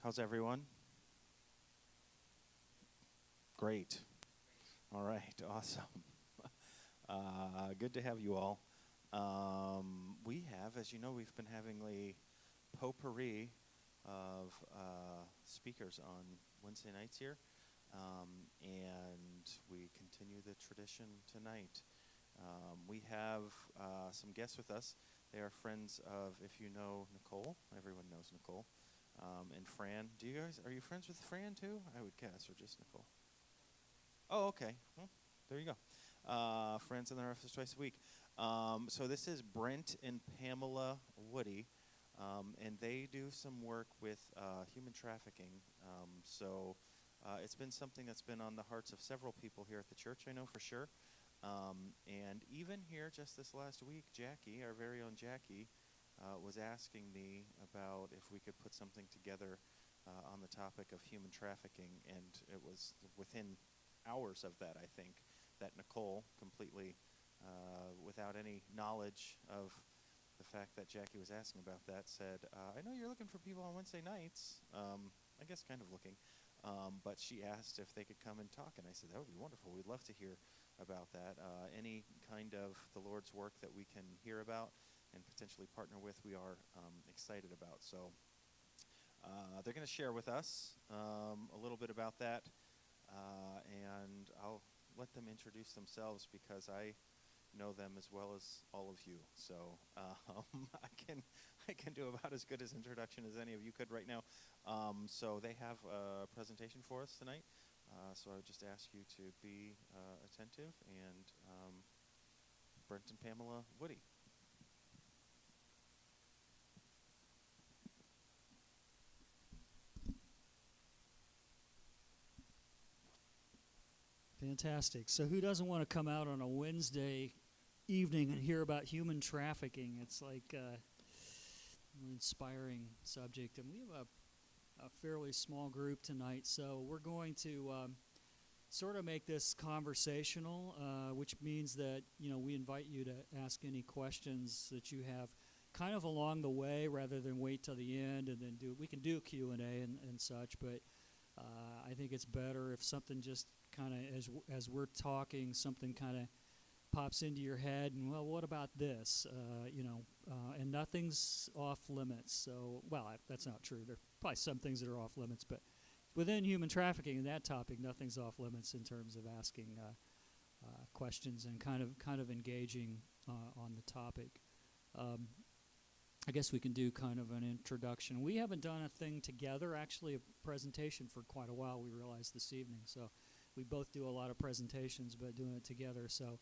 How's everyone? Great. All right, awesome. Good to have you all. We have, as you know, we've been having a potpourri of speakers on Wednesday nights here, and we continue the tradition tonight. We have some guests with us. They are friends of, if you know Nicole, everyone knows Nicole, and Fran. Are you friends with Fran too? I would guess, or just Nicole? Oh, okay. Well, there you go. Friends in their office twice a week. So this is Brent and Pamela Woody, and they do some work with human trafficking. It's been something that's been on the hearts of several people here at the church, I know for sure. And even here, just this last week, Jackie, our very own Jackie, was asking me about if we could put something together on the topic of human trafficking, and it was within hours of that, I think, that Nicole, completely without any knowledge of the fact that Jackie was asking about that, said, I know you're looking for people on Wednesday nights, I guess kind of looking, but she asked if they could come and talk, and I said, that would be wonderful. We'd love to hear about that. Any kind of the Lord's work that we can hear about and potentially partner with, we are excited about. So they're going to share with us a little bit about that, and I'll let them introduce themselves because I know them as well as all of you. So I can do about as good as introduction as any of you could right now. So they have a presentation for us tonight. So I would just ask you to be attentive, and Brent and Pamela Woody. Fantastic. So who doesn't want to come out on a Wednesday evening and hear about human trafficking? It's like an inspiring subject. And we have a fairly small group tonight, so we're going to sort of make this conversational, which means that, we invite you to ask any questions that you have kind of along the way rather than wait till the end and then we can do Q&A and such, but I think it's better if something just kind of, as we're talking, something kind of pops into your head, and, well, what about this? And nothing's off limits. So, well, that's not true. There are probably some things that are off limits, but within human trafficking and that topic, nothing's off limits in terms of asking questions and kind of engaging on the topic. I guess we can do kind of an introduction. We haven't done a thing together, actually, a presentation for quite a while, we realized this evening. So we both do a lot of presentations, but doing it together. So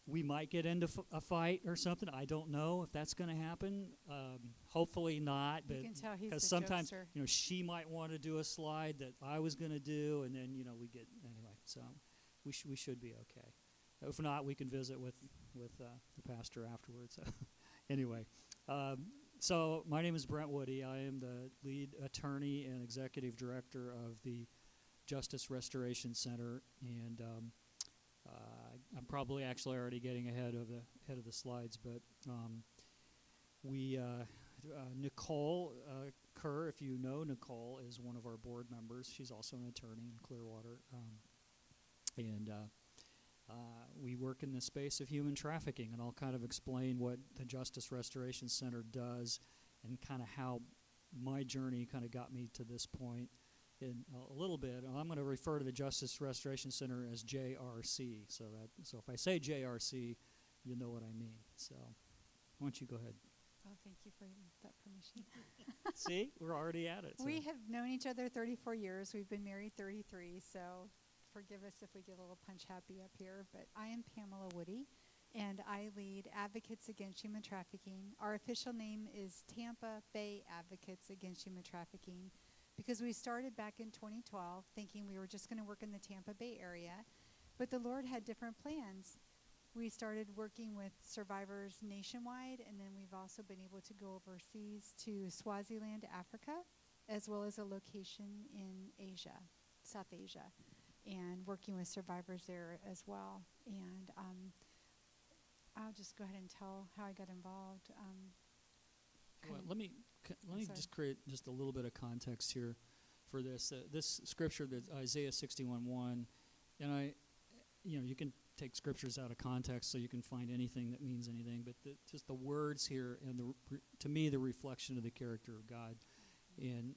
we might get into a fight or something. I don't know if that's going to happen. Hopefully not. But you can tell he's because the sometimes, jokester. she might want to do a slide that I was going to do, and then, we get, anyway. So we should be okay. If not, we can visit with the pastor afterwards. Anyway. So my name is Brent Woody. I am the lead attorney and executive director of the Justice Restoration Center, and I'm probably actually already getting ahead of the slides, but Nicole Kerr, if you know Nicole, is one of our board members. She's also an attorney in Clearwater, and we work in the space of human trafficking, and I'll kind of explain what the Justice Restoration Center does and kind of how my journey kind of got me to this point in a little bit. I'm going to refer to the Justice Restoration Center as JRC, so if I say JRC, you know what I mean. So why don't you go ahead. Oh, thank you for that permission. See, we're already at it. So. We have known each other 34 years. We've been married 33, so forgive us if we get a little punch happy up here, but I am Pamela Woody, and I lead Advocates Against Human Trafficking. Our official name is Tampa Bay Advocates Against Human Trafficking because we started back in 2012 thinking we were just going to work in the Tampa Bay area, but the Lord had different plans. We started working with survivors nationwide, and then we've also been able to go overseas to Swaziland, Africa, as well as a location in Asia, South Asia, and working with survivors there as well. And I'll just go ahead and tell how I got involved. Well, let me let me sorry. just create just a little bit of context here for this. This scripture, that Isaiah 61:1, and you can take scriptures out of context, so you can find anything that means anything. But just the words here, and to me, the reflection of the character of God, and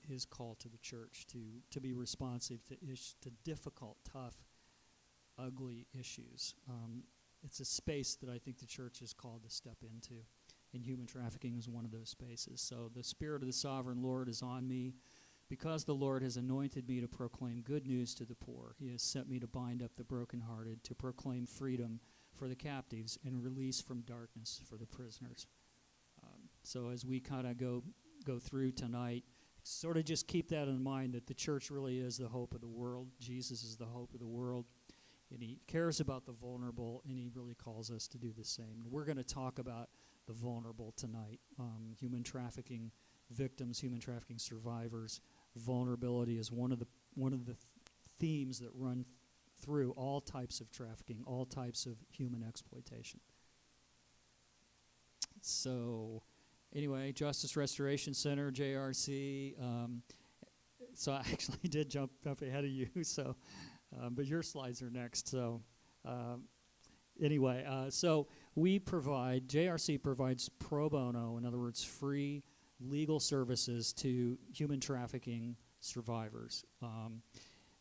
His call to the church to be responsive to difficult, tough, ugly issues. It's a space that I think the church is called to step into, and human trafficking is one of those spaces. So the Spirit of the Sovereign Lord is on me, because the Lord has anointed me to proclaim good news to the poor. He has sent me to bind up the brokenhearted, to proclaim freedom for the captives, and release from darkness for the prisoners. So as we kind of go through tonight, sort of just keep that in mind, that the church really is the hope of the world. Jesus is the hope of the world, and He cares about the vulnerable, and He really calls us to do the same. And we're going to talk about the vulnerable tonight, human trafficking victims, human trafficking survivors. Vulnerability is one of the themes that run through all types of trafficking, all types of human exploitation. So anyway, Justice Restoration Center, JRC. So I actually did jump up ahead of you, so but your slides are next. So anyway, so JRC provides pro bono, in other words, free legal services to human trafficking survivors.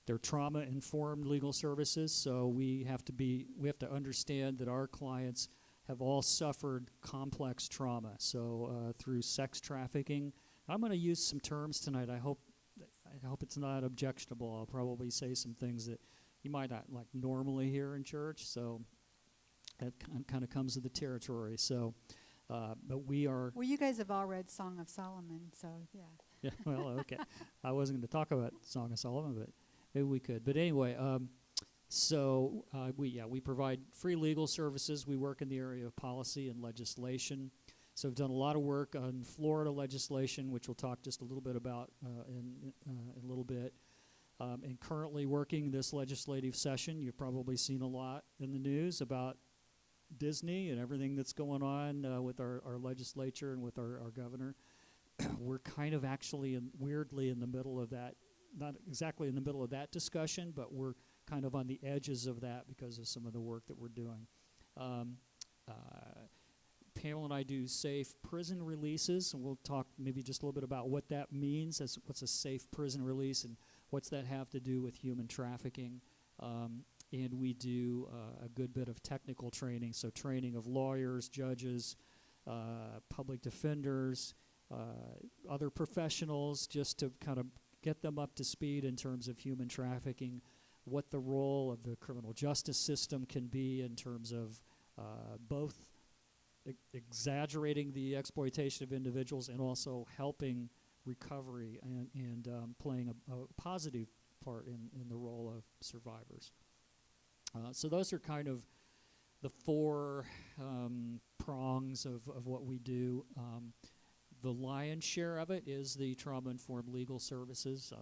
They're trauma-informed legal services, so we have to understand that our clients have all suffered complex trauma. So through sex trafficking, I'm going to use some terms tonight. I hope it's not objectionable. I'll probably say some things that you might not like normally hear in church. So that kind of comes with the territory. So. But we are... Well, you guys have all read Song of Solomon, so yeah. Yeah, well, okay. I wasn't going to talk about Song of Solomon, but maybe we could. But anyway, we provide free legal services. We work in the area of policy and legislation. So we've done a lot of work on Florida legislation, which we'll talk just a little bit about in a little bit. And currently working this legislative session, you've probably seen a lot in the news about Disney and everything that's going on with our legislature and with our governor. We're kind of actually weirdly in the middle of that, not exactly in the middle of that discussion, but we're kind of on the edges of that because of some of the work that we're doing. Pamela and I do safe prison releases, and we'll talk maybe just a little bit about what that means. What's a safe prison release, and what's that have to do with human trafficking. And we do a good bit of technical training, so training of lawyers, judges, public defenders, other professionals, just to kind of get them up to speed in terms of human trafficking, what the role of the criminal justice system can be in terms of both exaggerating the exploitation of individuals and also helping recovery and playing a positive part in the role of survivors. So those are kind of the four prongs of what we do. The lion's share of it is the trauma-informed legal services.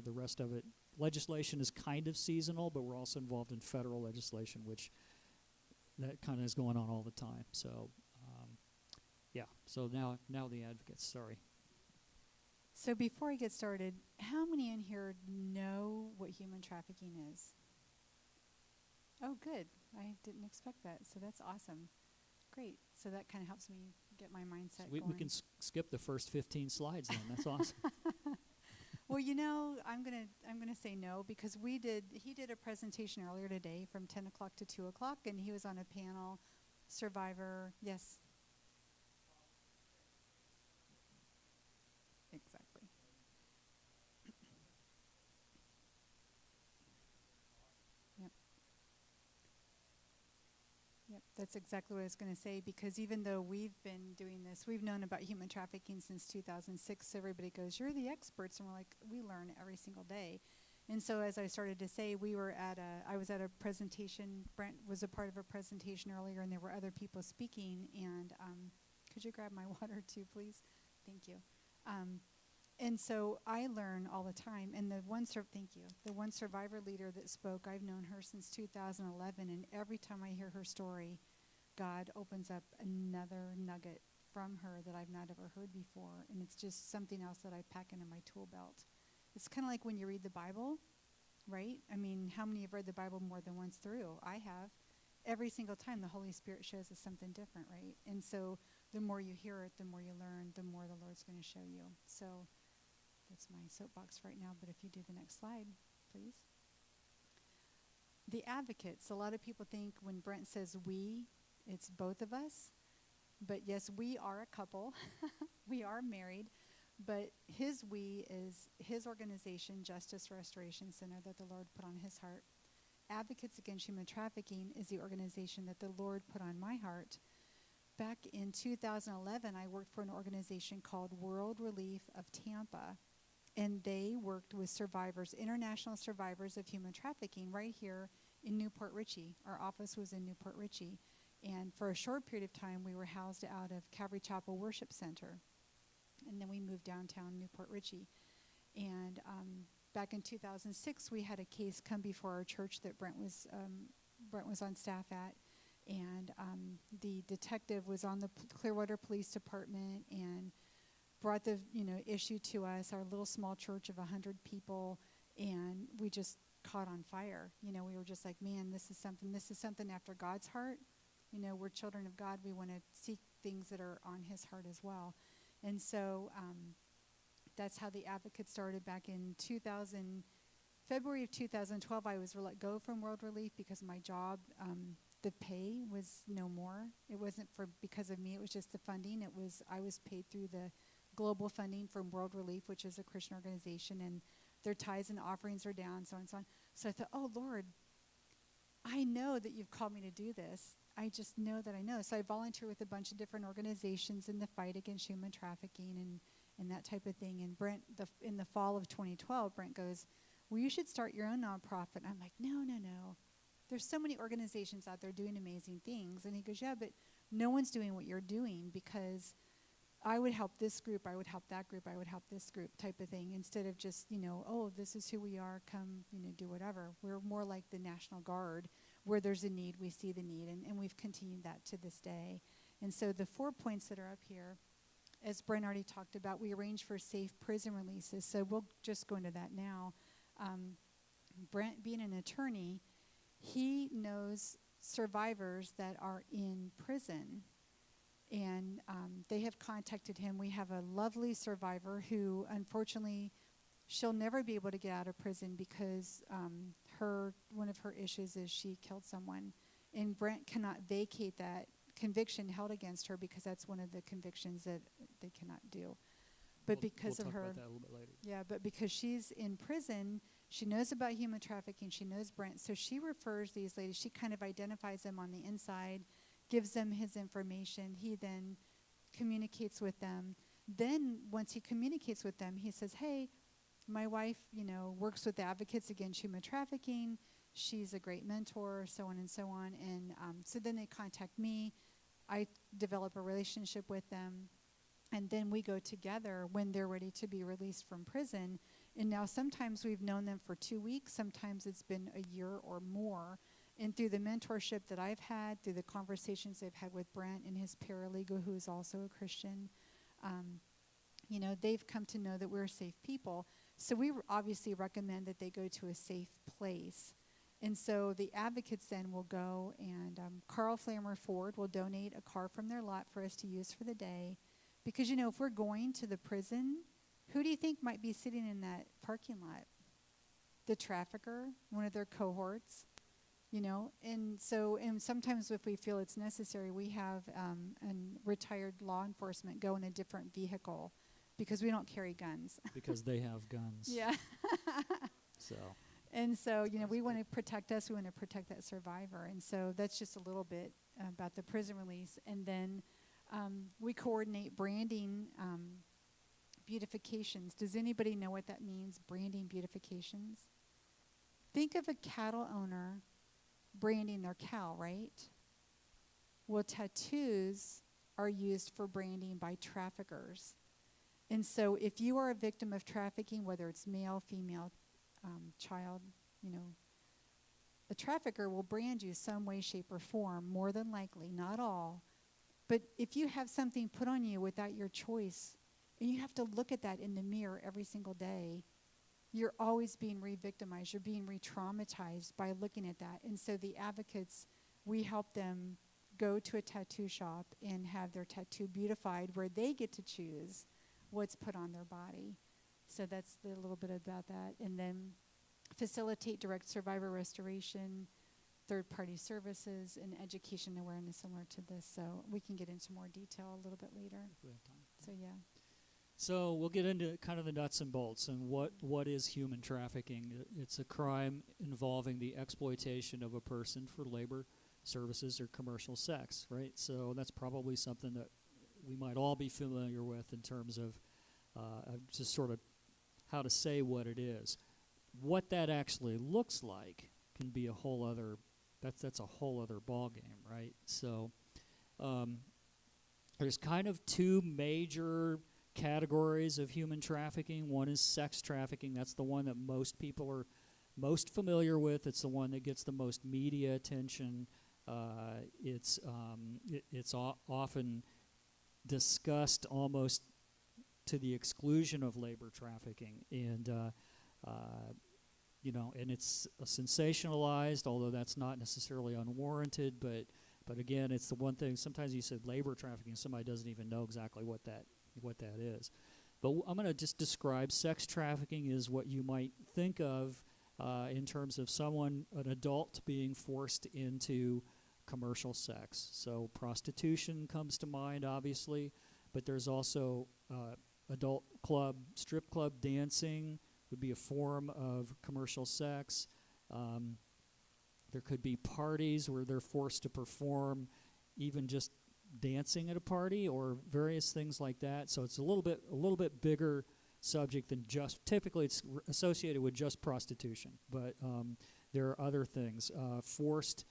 The rest of it, legislation is kind of seasonal, but we're also involved in federal legislation, which that kind of is going on all the time. So, so now the advocates, sorry. So before I get started, how many in here know what human trafficking is? Oh, good. I didn't expect that, so that's awesome. Great. So that kind of helps me get my mindset We going. can skip the first 15 slides then. That's awesome. Well, I'm gonna say no, because he did a presentation earlier today from 10 o'clock to 2 o'clock, and he was on a panel, survivor. Yes. Exactly. Yep, that's exactly what I was going to say, because even though we've been doing this, we've known about human trafficking since 2006. Everybody goes, "You're the experts," and we're like, we learn every single day. And so as I started to say, I was at a presentation, Brent was a part of a presentation earlier, and there were other people speaking, and could you grab my water too, please? Thank you. And so I learn all the time, and the one survivor leader that spoke, I've known her since 2011, and every time I hear her story, God opens up another nugget from her that I've not ever heard before, and it's just something else that I pack into my tool belt. It's kind of like when you read the Bible, right? I mean, how many have read the Bible more than once through? I have. Every single time the Holy Spirit shows us something different, right? And so the more you hear it, the more you learn, the more the Lord's going to show you. So that's my soapbox right now, but if you do the next slide, please. The advocates. A lot of people think when Brent says we, it's both of us. But yes, we are a couple. We are married. But his we is his organization, Justice Restoration Center, that the Lord put on his heart. Advocates Against Human Trafficking is the organization that the Lord put on my heart. Back in 2011, I worked for an organization called World Relief of Tampa, and they worked with survivors, international survivors of human trafficking, right here in Newport Richey. Our office was in Newport Richey, and for a short period of time, we were housed out of Calvary Chapel Worship Center, and then we moved downtown Newport Richey. And back in 2006, we had a case come before our church that Brent was on staff at, and the detective was on the Clearwater Police Department and brought the issue to us, our little small church of 100 people, and we just caught on fire. We were just like, man, this is something after God's heart. We're children of God. We want to seek things that are on his heart as well. And so that's how the advocate started back in February of 2012. I was let go from World Relief because my job, the pay was no more. It wasn't because of me. It was just the funding. I was paid through the global funding from World Relief, which is a Christian organization, and their tithes and offerings are down, so on and so on. So I thought, oh, Lord, I know that you've called me to do this. I just know that I know. So I volunteer with a bunch of different organizations in the fight against human trafficking and that type of thing. And Brent, in the fall of 2012, Brent goes, well, you should start your own nonprofit. And I'm like, no. There's so many organizations out there doing amazing things. And he goes, yeah, but no one's doing what you're doing, because I would help this group, I would help that group, I would help this group type of thing, instead of just, oh, this is who we are, come, do whatever. We're more like the National Guard. Where there's a need, we see the need, and we've continued that to this day. And so the 4 points that are up here, as Brent already talked about, we arrange for safe prison releases. So we'll just go into that now. Brent, being an attorney, he knows survivors that are in prison, and they have contacted him. We have a lovely survivor who, unfortunately, she'll never be able to get out of prison because one of her issues is she killed someone, and Brent cannot vacate that conviction held against her because that's one of the convictions that they cannot do. But because we'll of talk her, about that a little bit later. Yeah, but because she's in prison, she knows about human trafficking. She knows Brent, so she refers these ladies. She kind of identifies them on the inside, gives them his information. He then communicates with them. Then once he communicates with them, he says, hey, my wife, works with Advocates Against Human Trafficking. She's a great mentor, so on and so on. And so then they contact me. I develop a relationship with them. And then we go together when they're ready to be released from prison. And now sometimes we've known them for 2 weeks. Sometimes it's been a year or more. And through the mentorship that I've had, through the conversations I've had with Brent and his paralegal, who is also a Christian, they've come to know that we're safe people. So we obviously recommend that they go to a safe place. And so the advocates then will go, and Carl Flammer Ford will donate a car from their lot for us to use for the day. Because, if we're going to the prison, who do you think might be sitting in that parking lot? The trafficker, one of their cohorts, And sometimes if we feel it's necessary, we have a retired law enforcement go in a different vehicle, because we don't carry guns. Because they have guns. Yeah. So. And so, we want to protect us. We want to protect that survivor. And so that's just a little bit about the prison release. And then we coordinate branding beautifications. Does anybody know what that means, branding beautifications? Think of a cattle owner branding their cow, right? Well, tattoos are used for branding by traffickers. And so if you are a victim of trafficking, whether it's male, female, child, a trafficker will brand you some way, shape, or form, more than likely, not all, But if you have something put on you without your choice, and you have to look at that in the mirror every single day, you're always being re-victimized. You're being re-traumatized by looking at that. And so the advocates, we help them go to a tattoo shop and have their tattoo beautified where they get to choose what's put on their body. So that's a little bit about that. And then facilitate direct survivor restoration, third-party services, and education awareness similar to this. So we can get into more detail a little bit later. If we have time. So yeah. So we'll get into kind of the nuts and bolts and what is human trafficking. It's a crime involving the exploitation of a person for labor, services, or commercial sex, right? So that's probably something that we might all be familiar with in terms of just sort of how to say what it is. What that actually looks like can be a whole other, that's a whole other ballgame, right? So there's kind of two major categories of human trafficking. One is sex trafficking. That's the one that most people are most familiar with. It's the one that gets the most media attention. It's often discussed almost to the exclusion of labor trafficking, and and it's sensationalized, although that's not necessarily unwarranted. But again, it's the one thing. Sometimes you said labor trafficking, somebody doesn't even know exactly what that is. But I'm going to just describe sex trafficking is what you might think of in terms of an adult being forced into commercial sex. So prostitution comes to mind, obviously, but there's also adult club, strip club dancing would be a form of commercial sex. There could be parties where they're forced to perform even just dancing at a party or various things like that. So it's a little bit bigger subject than just, typically it's associated with just prostitution, but there are other things. Forced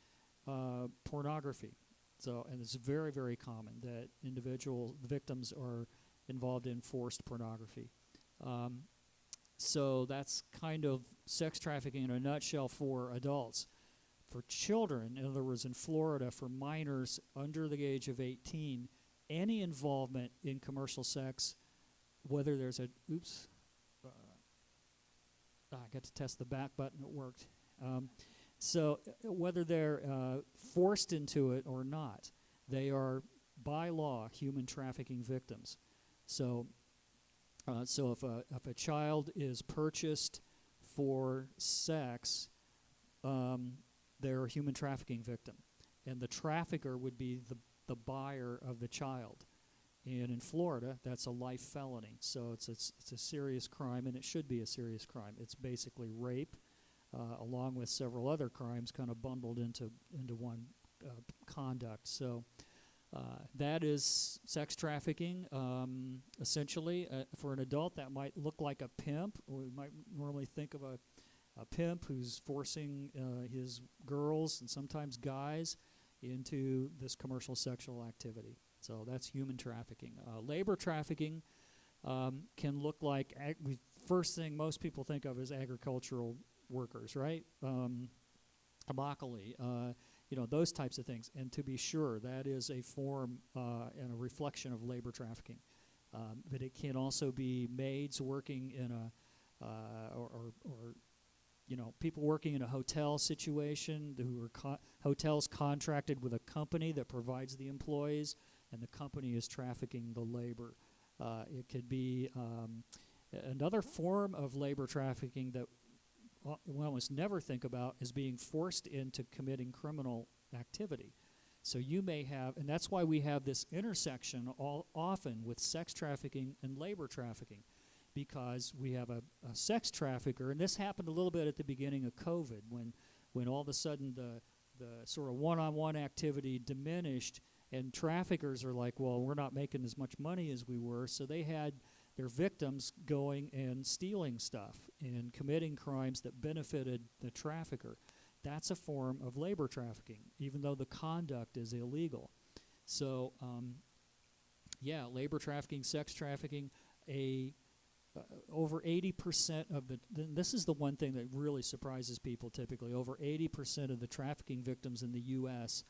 pornography. So, and it's very, very common that individual victims are involved in forced pornography. So that's kind of sex trafficking in a nutshell for adults. For children, in other words, in Florida, for minors under the age of 18, any involvement in commercial sex, whether there's I got to test the back button, it worked. So whether they're forced into it or not, they are, by law, human trafficking victims. So if a child is purchased for sex, they're a human trafficking victim. And the trafficker would be the buyer of the child. And in Florida, that's a life felony. So it's a serious crime, and it should be a serious crime. It's basically rape, along with several other crimes kind of bundled into one conduct. So that is sex trafficking. Essentially, for an adult, that might look like a pimp. We might normally think of a pimp who's forcing his girls and sometimes guys into this commercial sexual activity. So that's human trafficking. Labor trafficking can look like, first thing most people think of is agricultural workers, right? Immokalee, those types of things. And to be sure, that is a form and a reflection of labor trafficking. But it can also be maids working in people working in a hotel situation who are hotels contracted with a company that provides the employees, and the company is trafficking the labor. It could be another form of labor trafficking that we almost never think about is being forced into committing criminal activity. So you may have, and that's why we have this intersection often with sex trafficking and labor trafficking, because we have a sex trafficker, and this happened a little bit at the beginning of COVID when all of a sudden the sort of one-on-one activity diminished, and traffickers are like, well, we're not making as much money as we were, so they had their victims going and stealing stuff and committing crimes that benefited the trafficker. That's a form of labor trafficking, even though the conduct is illegal. So, labor trafficking, sex trafficking, over 80% of this is the one thing that really surprises people typically, over 80% of the trafficking victims in the U.S.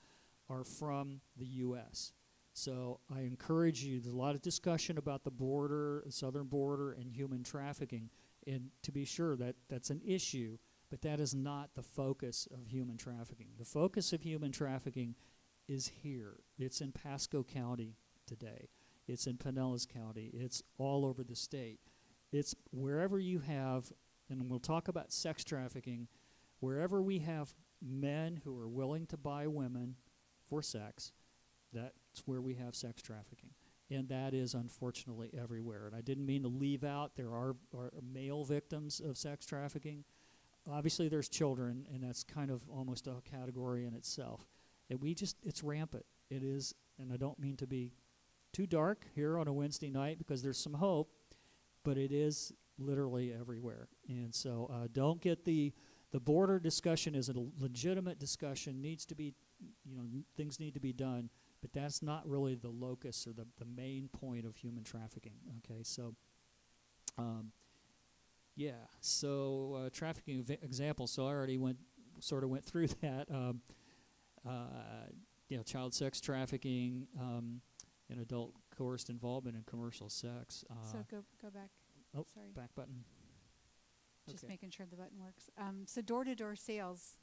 are from the U.S. So I encourage you, there's a lot of discussion about the border, southern border, and human trafficking. And to be sure, that's an issue, but that is not the focus of human trafficking. The focus of human trafficking is here. It's in Pasco County today. It's in Pinellas County. It's all over the state. It's wherever you have, and we'll talk about sex trafficking, wherever we have men who are willing to buy women for sex, that's where we have sex trafficking. And that is unfortunately everywhere. And I didn't mean to leave out, there are male victims of sex trafficking. Obviously there's children, and that's kind of almost a category in itself. And it's rampant. It is, and I don't mean to be too dark here on a Wednesday night because there's some hope, but it is literally everywhere. And so don't get the border discussion is a legitimate discussion, needs to be, things need to be done, but that's not really the locus or the main point of human trafficking. Okay, so trafficking example. So I already went through that. Child sex trafficking and adult coerced involvement in commercial sex. So go back. Oh, sorry. back button. Just Okay. making sure the button works. So door-to-door sales,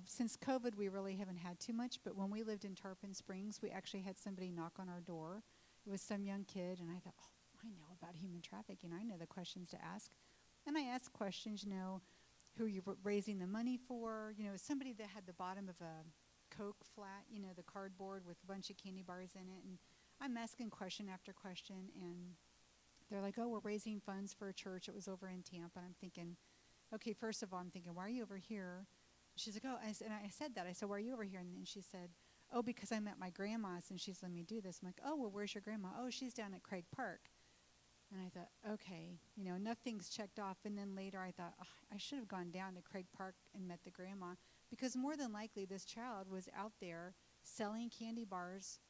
since COVID, we really haven't had too much. But when we lived in Tarpon Springs, we actually had somebody knock on our door. It was some young kid, and I thought, I know about human trafficking. I know the questions to ask. And I asked questions, who you're raising the money for. Somebody that had the bottom of a Coke flat, the cardboard with a bunch of candy bars in it. And I'm asking question after question, and they're like, oh, we're raising funds for a church. It was over in Tampa. And I'm thinking, okay, first of all, I'm thinking, why are you over here? She's like, oh, I said that. I said, why are you over here? And then she said, oh, because I'm at my grandma's, and she's let me do this. I'm like, oh, well, where's your grandma? Oh, she's down at Craig Park. And I thought, okay, nothing's checked off. And then later I thought, I should have gone down to Craig Park and met the grandma, because more than likely this child was out there selling candy bars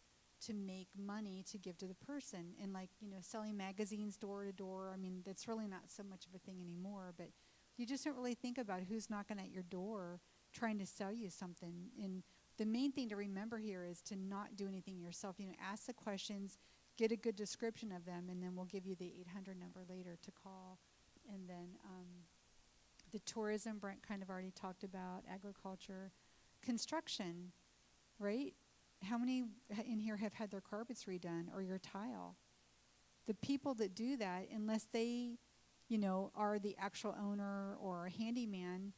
to make money to give to the person, and selling magazines door to door. I mean, that's really not so much of a thing anymore, but you just don't really think about who's knocking at your door trying to sell you something. And the main thing to remember here is to not do anything yourself. Ask the questions, get a good description of them, and then we'll give you the 800 number later to call. And then the tourism, Brent kind of already talked about, agriculture, construction, right? How many in here have had their carpets redone or your tile? The people that do that, unless they, are the actual owner or a handyman,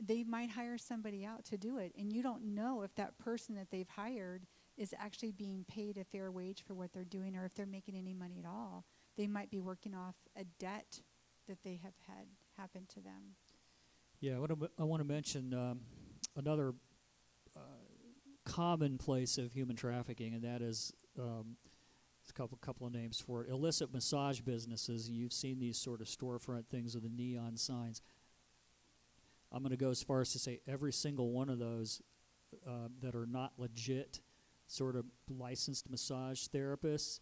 they might hire somebody out to do it. And you don't know if that person that they've hired is actually being paid a fair wage for what they're doing, or if they're making any money at all. They might be working off a debt that they have had happen to them. Yeah, I want to mention another common place of human trafficking, and that is a couple of names for it. Illicit massage businesses. You've seen these sort of storefront things with the neon signs. I'm going to go as far as to say every single one of those that are not legit sort of licensed massage therapists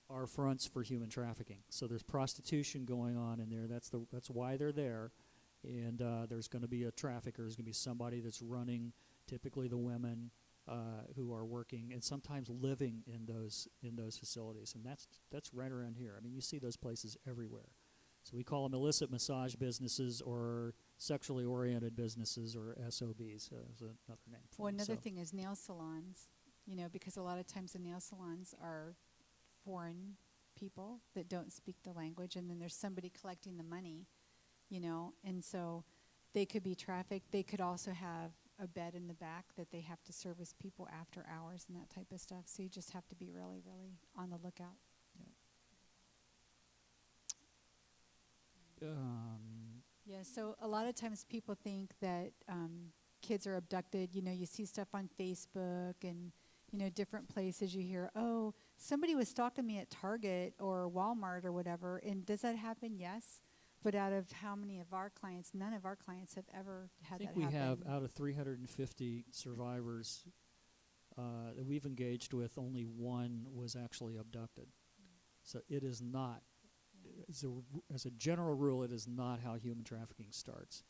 are fronts for human trafficking. So there's prostitution going on in there. That's why they're there. And there's going to be a trafficker. There's going to be somebody that's running, typically the women who are working and sometimes living in those facilities. And that's right around here. I mean, you see those places everywhere. So we call them illicit massage businesses or sexually oriented businesses, or SOBs is another name for them. Another thing is nail salons, because a lot of times the nail salons are foreign people that don't speak the language, and then there's somebody collecting the money, and so they could be trafficked. They could also have a bed in the back that they have to service people after hours and that type of stuff. So you just have to be really, really on the lookout. Yeah, so a lot of times people think that kids are abducted. You see stuff on Facebook and, different places. You hear, oh, somebody was stalking me at Target or Walmart or whatever. And does that happen? Yes. But out of how many of our clients, none of our clients have ever had that happen. I think we have, out of 350 survivors that we've engaged with, only one was actually abducted. So it is not. As a general rule, it is not how human trafficking starts.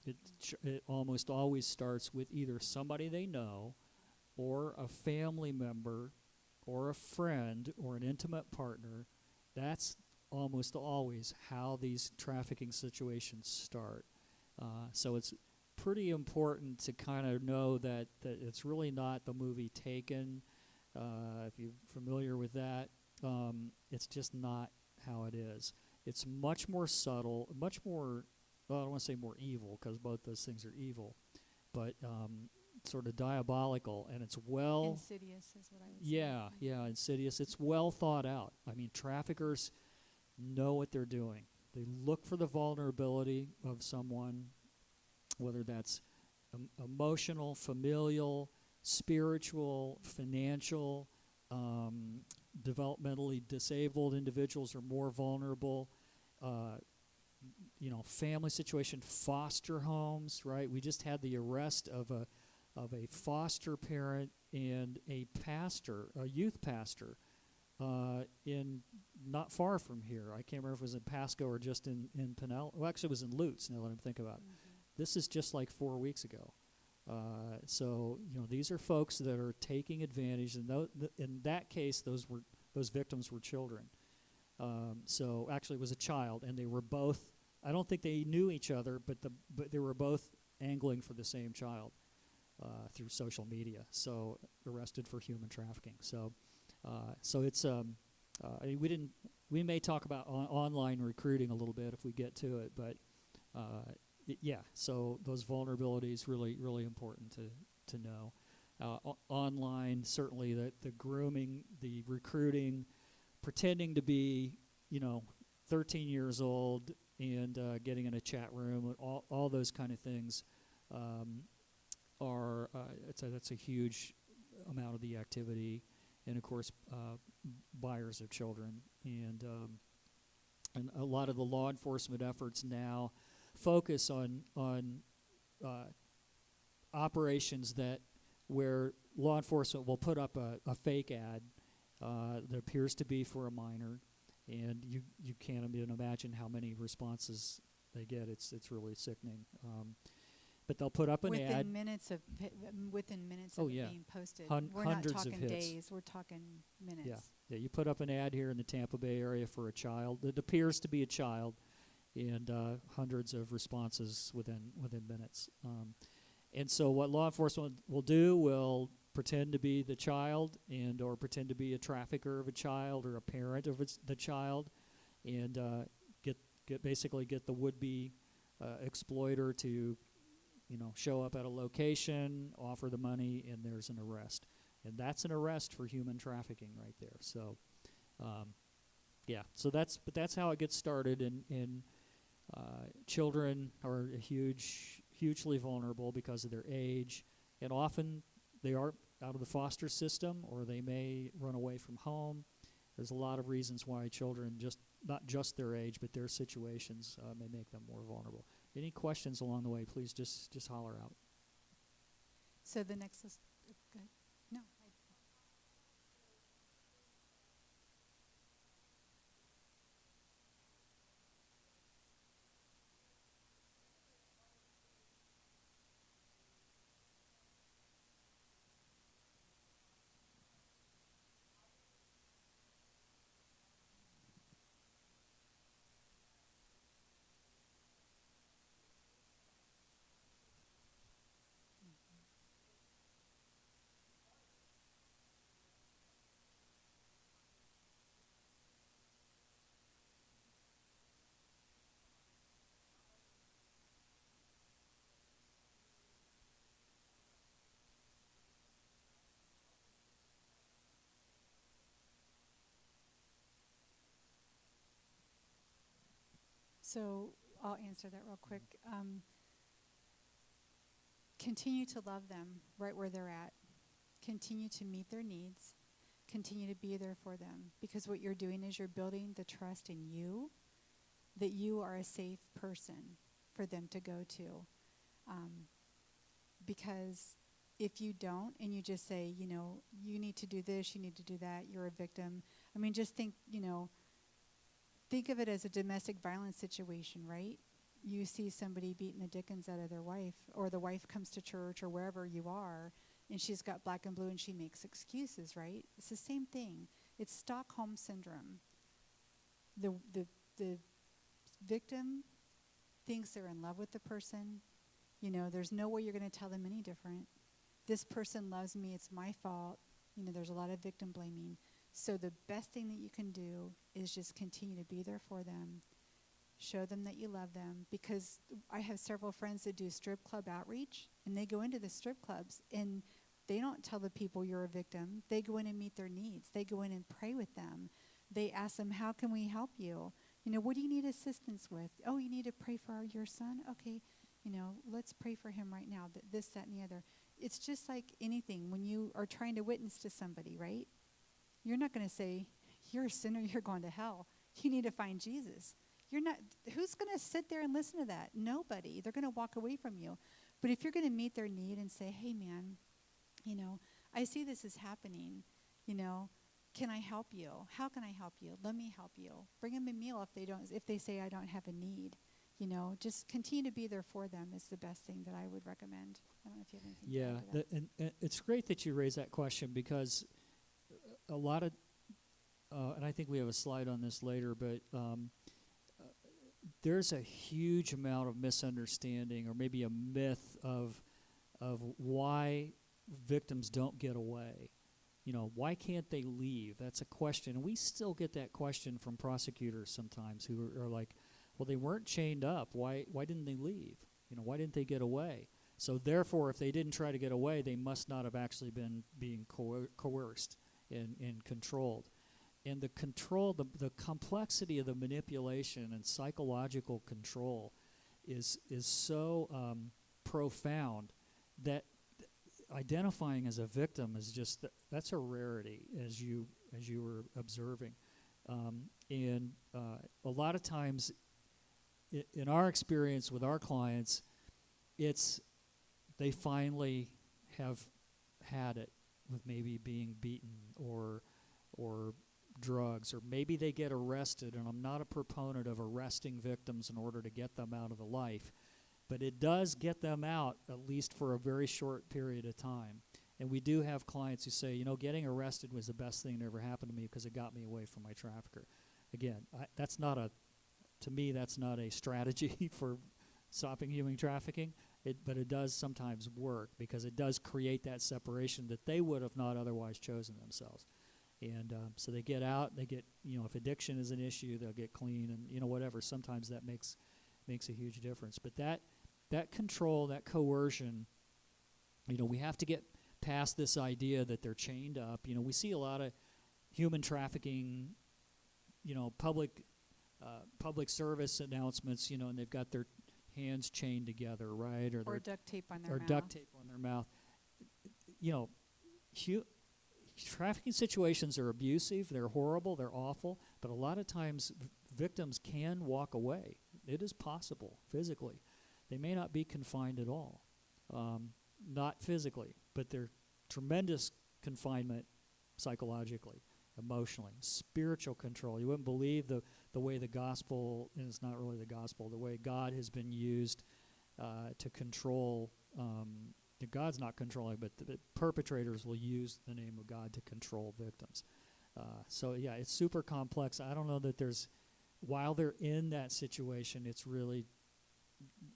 It almost always starts with either somebody they know or a family member or a friend or an intimate partner, that's almost always how these trafficking situations start. So it's pretty important to kind of know that it's really not the movie Taken. If you're familiar with that, it's just not how it is. It's much more subtle, much more, well, I don't want to say more evil, because both those things are evil, but sort of diabolical, and it's well... Insidious is what I would say. Yeah, insidious. It's well thought out. I mean, traffickers know what they're doing. They look for the vulnerability of someone, whether that's emotional, familial, spiritual, financial. Developmentally disabled individuals are more vulnerable. Family situation, foster homes, right? We just had the arrest of a foster parent and a pastor, a youth pastor, in not far from here. I can't remember if it was in Pasco or just in Pamela. Well, actually, it was in Lutz, now that I'm thinking about it. This is just like 4 weeks ago. So these are folks that are taking advantage, and in that case, those victims were children. So actually, it was a child, and they were both. I don't think they knew each other, but they were both angling for the same child through social media. So arrested for human trafficking. So it's we may talk about online recruiting a little bit if we get to it, but. So those vulnerabilities really, really important to know. Online, certainly the grooming, the recruiting, pretending to be, 13 years old and getting in a chat room, all those kind of things that's a huge amount of the activity, and of course buyers of children, and a lot of the law enforcement efforts now focus on operations where law enforcement will put up a fake ad that appears to be for a minor, and you can't even imagine how many responses they get. It's really sickening. But they'll put up an ad within minutes of it being posted. We're not talking days. We're talking minutes. Yeah. You put up an ad here in the Tampa Bay area for a child that appears to be a child, and hundreds of responses within minutes. And so what law enforcement will do will pretend to be the child or pretend to be a trafficker of a child or a parent of the child, and basically get the would-be exploiter to show up at a location, offer the money, and there's an arrest. And that's an arrest for human trafficking right there. So so that's how it gets started, and children are hugely vulnerable because of their age, and often they are out of the foster system, or they may run away from home. There's a lot of reasons why children, not just their age, but their situations may make them more vulnerable. Any questions along the way, please just holler out. So the next is go ahead. No. So I'll answer that real quick. Continue to love them right where they're at. Continue to meet their needs. Continue to be there for them, because what you're doing is you're building the trust in you that you are a safe person for them to go to. Because if you don't, and you just say, you need to do this, you need to do that, you're a victim. I mean, just think of it as a domestic violence situation, right? You see somebody beating the dickens out of their wife, or the wife comes to church or wherever you are, and she's got black and blue and she makes excuses, right? It's the same thing. It's Stockholm syndrome. The victim thinks they're in love with the person. You know, there's no way you're going to tell them any different. This person loves me, it's my fault. You know, there's a lot of victim blaming. So the best thing that you can do is just continue to be there for them. Show them that you love them. Because I have several friends that do strip club outreach, and they go into the strip clubs, and they don't tell the people you're a victim. They go in and meet their needs. They go in and pray with them. They ask them, how can we help you? You know, what do you need assistance with? Oh, you need to pray for your son? Okay, you know, let's pray for him right now, this, that, and the other. It's just like anything. When you are trying to witness to somebody, right? You're not going to say, you're a sinner, you're going to hell. You need to find Jesus. You're not. Who's going to sit there and listen to that? Nobody. They're going to walk away from you. But if you're going to meet their need and say, hey, man, you know, I see this is happening, you know, can I help you? How can I help you? Let me help you. Bring them a meal if they say I don't have a need. You know, just continue to be there for them is the best thing that I would recommend. I don't know if you have anything to add to that. And it's great that you raise that question, because a lot of, and I think we have a slide on this later, but there's a huge amount of misunderstanding, or maybe a myth of why victims don't get away. You know, why can't they leave? That's a question. And we still get that question from prosecutors sometimes, who are like, well, they weren't chained up. Why didn't they leave? You know, why didn't they get away? So therefore, if they didn't try to get away, they must not have actually been being coerced and controlled. And the control, the complexity of the manipulation and psychological control is so profound that identifying as a victim is just that's a rarity, as you were observing. And a lot of times, in our experience with our clients, it's they finally have had it with maybe being beaten or drugs, or maybe they get arrested. And I'm not a proponent of arresting victims in order to get them out of the life, but it does get them out, at least for a very short period of time. And we do have clients who say, you know, getting arrested was the best thing that ever happened to me because it got me away from my trafficker. Again, to me, that's not a strategy for stopping human trafficking, but it does sometimes work, because it does create that separation that they would have not otherwise chosen themselves. And so they get out, they get, you know, if addiction is an issue, they'll get clean, and, you know, whatever. Sometimes that makes a huge difference. But that control, that coercion, you know, we have to get past this idea that they're chained up. You know, we see a lot of human trafficking, you know, public service announcements, you know, and they've got their hands chained together, right? Or duct tape on their mouth. Or duct tape on their mouth. You know, trafficking situations are abusive, they're horrible, they're awful, but a lot of times victims can walk away. It is possible physically. They may not be confined at all, not physically, but they're tremendous confinement psychologically, emotionally, spiritual control. You wouldn't believe the way the gospel, and it's not really the gospel, the way God has been used to control. God's not controlling, but the perpetrators will use the name of God to control victims. So yeah, it's super complex. I don't know that while they're in that situation, it's really,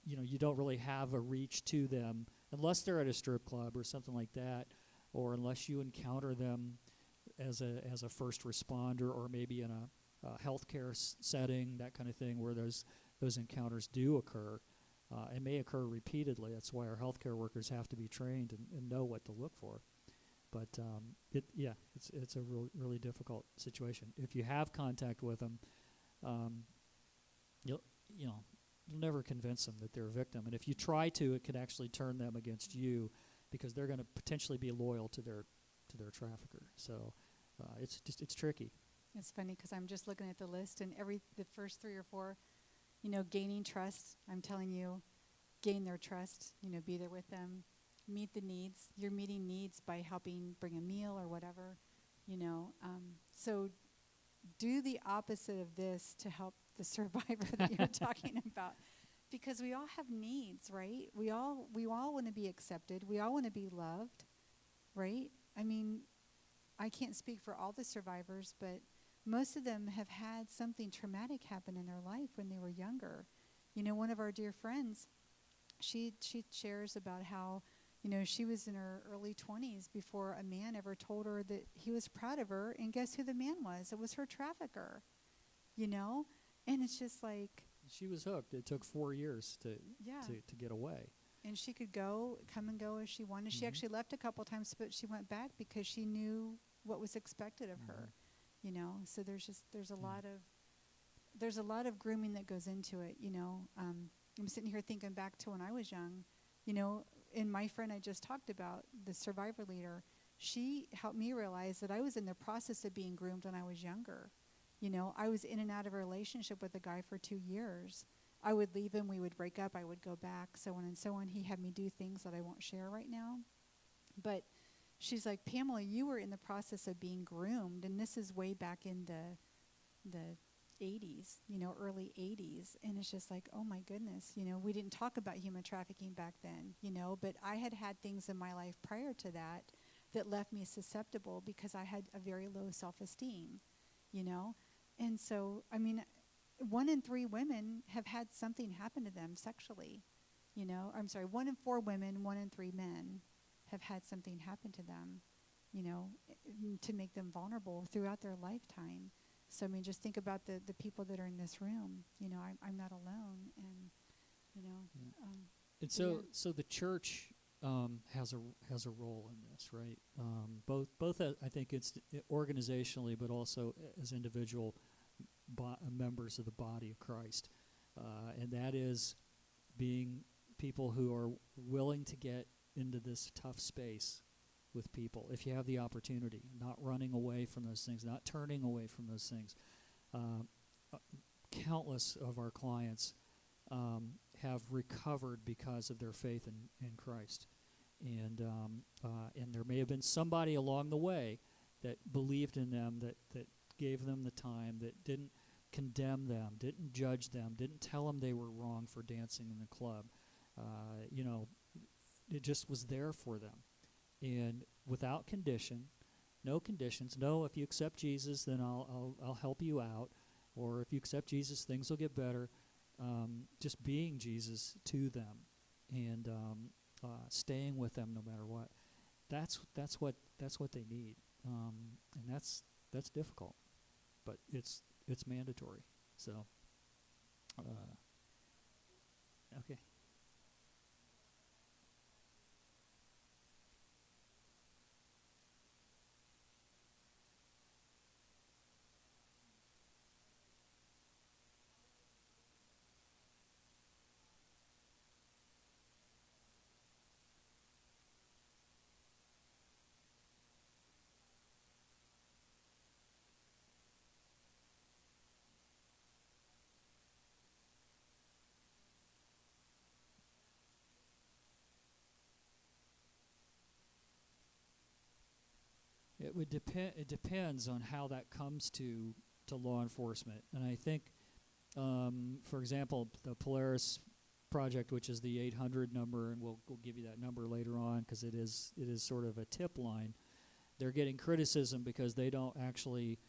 you know, you don't really have a reach to them unless they're at a strip club or something like that, or unless you encounter them as a first responder, or maybe in a healthcare setting, that kind of thing, where those encounters do occur. It may occur repeatedly. That's why our healthcare workers have to be trained and know what to look for. But it's a really difficult situation. If you have contact with them, you'll never convince them that they're a victim. And if you try to, it could actually turn them against you, because they're going to potentially be loyal to their trafficker. So it's tricky. It's funny because I'm just looking at the list, and the first 3 or 4. You know, gaining trust, I'm telling you, gain their trust, you know, be there with them, meet the needs. You're meeting needs by helping bring a meal or whatever, you know. So do the opposite of this to help the survivor that you're talking about. Because we all have needs, right? We all want to be accepted. We all want to be loved. right? I mean, I can't speak for all the survivors, but most of them have had something traumatic happen in their life when they were younger. You know, one of our dear friends, she shares about how, you know, she was in her early 20s before a man ever told her that he was proud of her, and guess who the man was? It was her trafficker, you know? And it's just like, She was hooked. It took 4 years yeah. to get away. And she could come and go as she wanted. She actually left a couple times, but she went back because she knew what was expected of her, you know? So there's a lot of grooming that goes into it, you know? I'm sitting here thinking back to when I was young, you know, and my friend I just talked about, the survivor leader, she helped me realize that I was in the process of being groomed when I was younger. You know, I was in and out of a relationship with a guy for 2 years. I would leave him, we would break up, I would go back, so on and so on. He had me do things that I won't share right now. But she's like, Pamela, you were in the process of being groomed, and this is way back in the 80s, you know, early 80s. And it's just like, oh my goodness, you know, we didn't talk about human trafficking back then, you know, but I had things in my life prior to that that left me susceptible because I had a very low self-esteem, you know. And so, I mean, 1 in 3 women have had something happen to them sexually, you know. I'm sorry, 1 in 4 women, 1 in 3 men have had something happen to them, you know, to make them vulnerable throughout their lifetime. So, I mean, just think about the people that are in this room. You know, I'm not alone, and, you know. And so the church has a role in this, right? Both I think it's organizationally, but also as individual members of the body of Christ, and that is being people who are willing to get into this tough space with people if you have the opportunity, not running away from those things, not turning away from those things. Countless of our clients have recovered because of their faith in Christ. And there may have been somebody along the way that believed in them, that gave them the time, that didn't condemn them, didn't judge them, didn't tell them they were wrong for dancing in the club. You know, it just was there for them. And without condition, no conditions, no, if you accept Jesus, then I'll help you out. Or if you accept Jesus, things will get better. Just being Jesus to them and staying with them no matter what. That's what they need, and that's difficult, but it's mandatory. So, okay. It would depend. It depends on how that comes to law enforcement, and I think, for example, the Polaris project, which is the 800 number, and we'll give you that number later on because it is sort of a tip line. They're getting criticism because they don't actually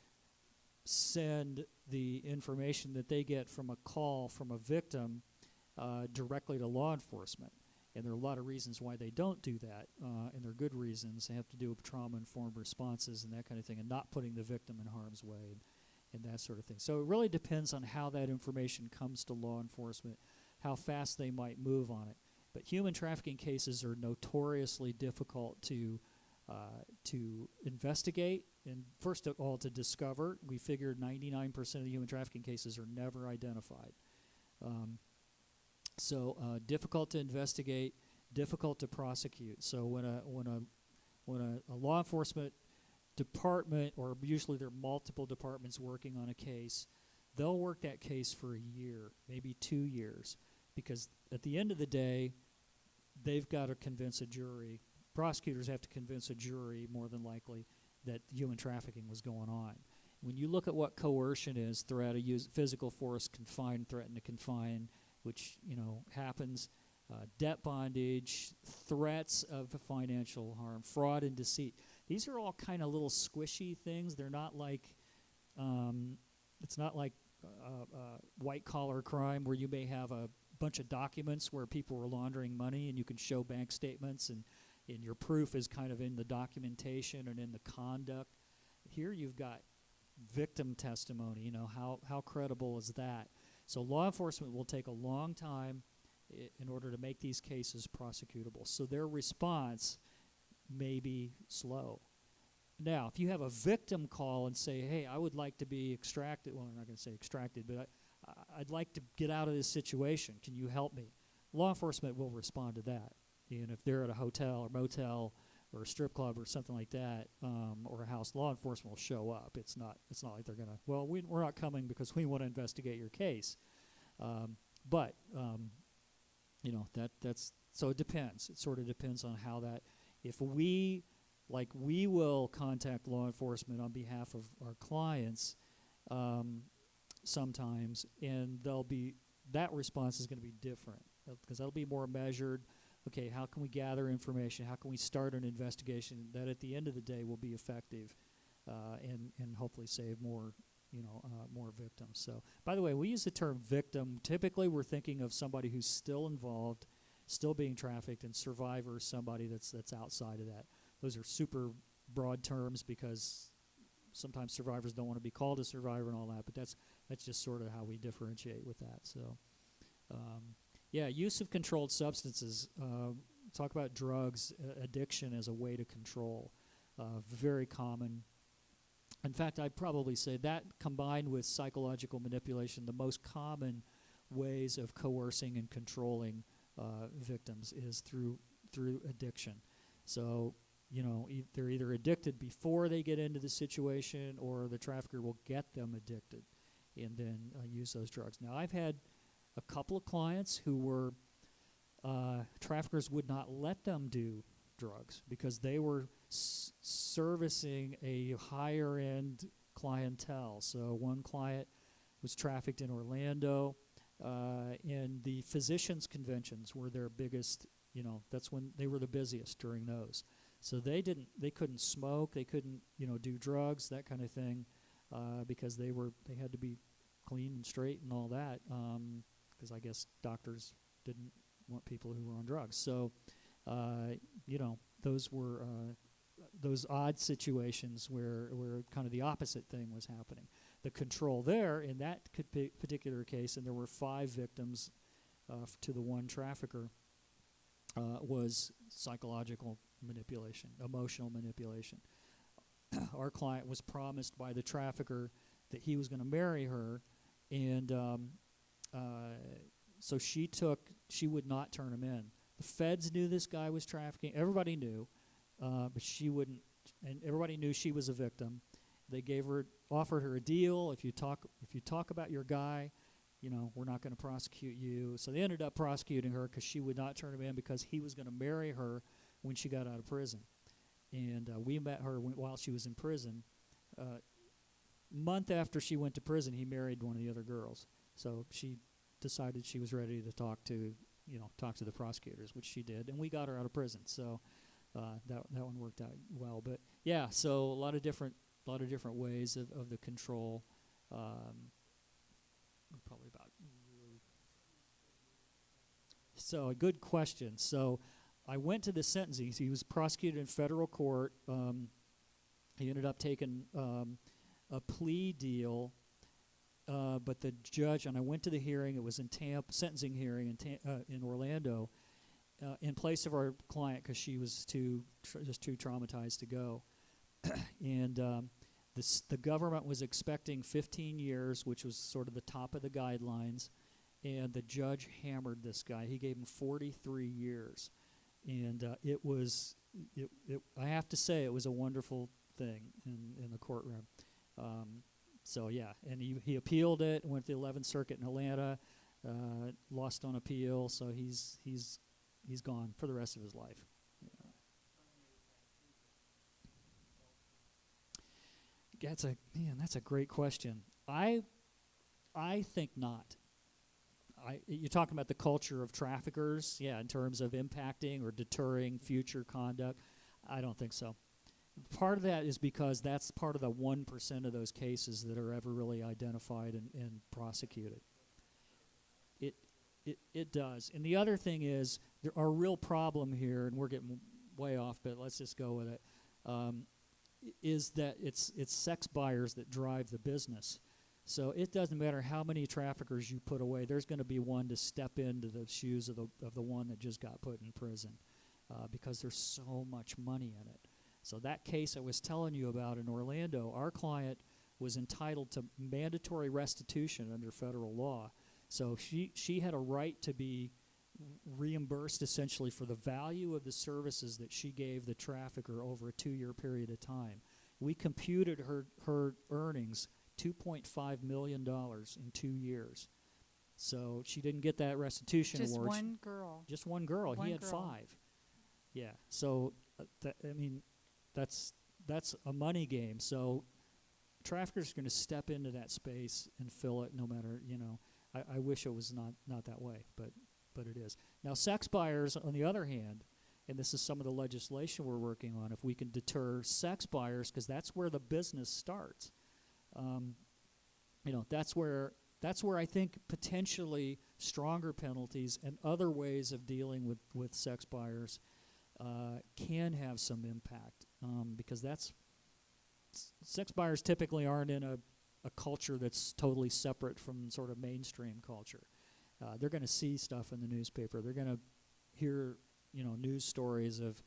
send the information that they get from a call from a victim directly to law enforcement. And there are a lot of reasons why they don't do that, and they're good reasons. They have to do with trauma-informed responses and that kind of thing, and not putting the victim in harm's way and that sort of thing. So it really depends on how that information comes to law enforcement, how fast they might move on it. But human trafficking cases are notoriously difficult to investigate and, first of all, to discover. We figured 99% of the human trafficking cases are never identified. So difficult to investigate, difficult to prosecute. So when a law enforcement department, or usually there are multiple departments working on a case, they'll work that case for a year, maybe 2 years, because at the end of the day, they've got to convince a jury. Prosecutors have to convince a jury, more than likely, that human trafficking was going on. When you look at what coercion is, threat, use physical force, confine, threaten to confine, which, you know, happens, debt bondage, threats of financial harm, fraud and deceit. These are all kind of little squishy things. They're not like, it's not like white-collar crime where you may have a bunch of documents where people were laundering money and you can show bank statements and your proof is kind of in the documentation and in the conduct. Here you've got victim testimony. You know, how credible is that? So law enforcement will take a long time in order to make these cases prosecutable. So their response may be slow. Now, if you have a victim call and say, hey, I would like to be extracted, well, I'm not going to say extracted, but I'd like to get out of this situation. Can you help me? Law enforcement will respond to that. And if they're at a hotel or motel or a strip club or something like that, or a house, law enforcement will show up. It's not like they're going to, well, we're not coming because we want to investigate your case. But you know, that's, so it depends. It sort of depends on how that, if we will contact law enforcement on behalf of our clients sometimes, and that response is going to be different because that'll be more measured. Okay, how can we gather information? How can we start an investigation that at the end of the day will be effective and hopefully save more, more victims. So, by the way, we use the term victim. Typically, we're thinking of somebody who's still involved, still being trafficked, and survivor is somebody that's outside of that. Those are super broad terms because sometimes survivors don't want to be called a survivor and all that, but that's just sort of how we differentiate with that. So, yeah, use of controlled substances. Talk about drugs, addiction as a way to control. Very common. In fact, I'd probably say that combined with psychological manipulation, the most common ways of coercing and controlling victims is through addiction. So, they're either addicted before they get into the situation, or the trafficker will get them addicted and then use those drugs. Now, I've had a couple of clients who were traffickers would not let them do drugs because they were servicing a higher end clientele. So one client was trafficked in Orlando, and the physicians' conventions were their biggest. That's when they were the busiest during those. So they couldn't smoke, they couldn't do drugs, that kind of thing, because they had to be clean and straight and all that. Because I guess doctors didn't want people who were on drugs. So, those were those odd situations where kind of the opposite thing was happening. The control there, in that particular case, and there were 5 victims to the one trafficker, was psychological manipulation, emotional manipulation. Our client was promised by the trafficker that he was going to marry her, and so she would not turn him in. The feds knew this guy was trafficking. Everybody knew, but she wouldn't, and everybody knew she was a victim. They offered her a deal. If you talk about your guy, we're not going to prosecute you. So they ended up prosecuting her because she would not turn him in because he was going to marry her when she got out of prison. And we met her while she was in prison. Month after she went to prison, he married one of the other girls. So she decided she was ready to talk to the prosecutors, which she did, and we got her out of prison. So that one worked out well. But yeah, so a lot of different ways of the control. Probably about. So a good question. So I went to the sentencing. He was prosecuted in federal court. He ended up taking a plea deal, but the judge, and I went to the hearing. It was in sentencing hearing in Orlando, in place of our client because she was just too traumatized to go. And the government was expecting 15 years, which was sort of the top of the guidelines, and the judge hammered this guy. He gave him 43 years, and I have to say it was a wonderful thing in the courtroom. So yeah, and he appealed it, went to the 11th Circuit in Atlanta, lost on appeal, so he's gone for the rest of his life. That's a great question. I think not. you're talking about the culture of traffickers, yeah, in terms of impacting or deterring future conduct. I don't think so. Part of that is because that's part of the 1% of those cases that are ever really identified and prosecuted. It does. And the other thing is, our real problem here, and we're getting way off, but let's just go with it, is that it's sex buyers that drive the business. So it doesn't matter how many traffickers you put away, there's going to be one to step into the shoes of the one that just got put in prison, because there's so much money in it. So that case I was telling you about in Orlando, our client was entitled to mandatory restitution under federal law. So she had a right to be reimbursed essentially for the value of the services that she gave the trafficker over a 2-year period of time. We computed her earnings $2.5 million in 2 years. So she didn't get that restitution Just award. one girl. Just one girl. One He had girl. 5. Yeah. So I mean, that's a money game. So traffickers are going to step into that space and fill it, no matter, you know. I wish it was not that way, but it is. Now, sex buyers, on the other hand, and this is some of the legislation we're working on, if we can deter sex buyers, because that's where the business starts. You know, that's where I think potentially stronger penalties and other ways of dealing with sex buyers can have some impact, because sex buyers typically aren't in a culture that's totally separate from sort of mainstream culture. They're going to see stuff in the newspaper. They're going to hear, you know, news stories of,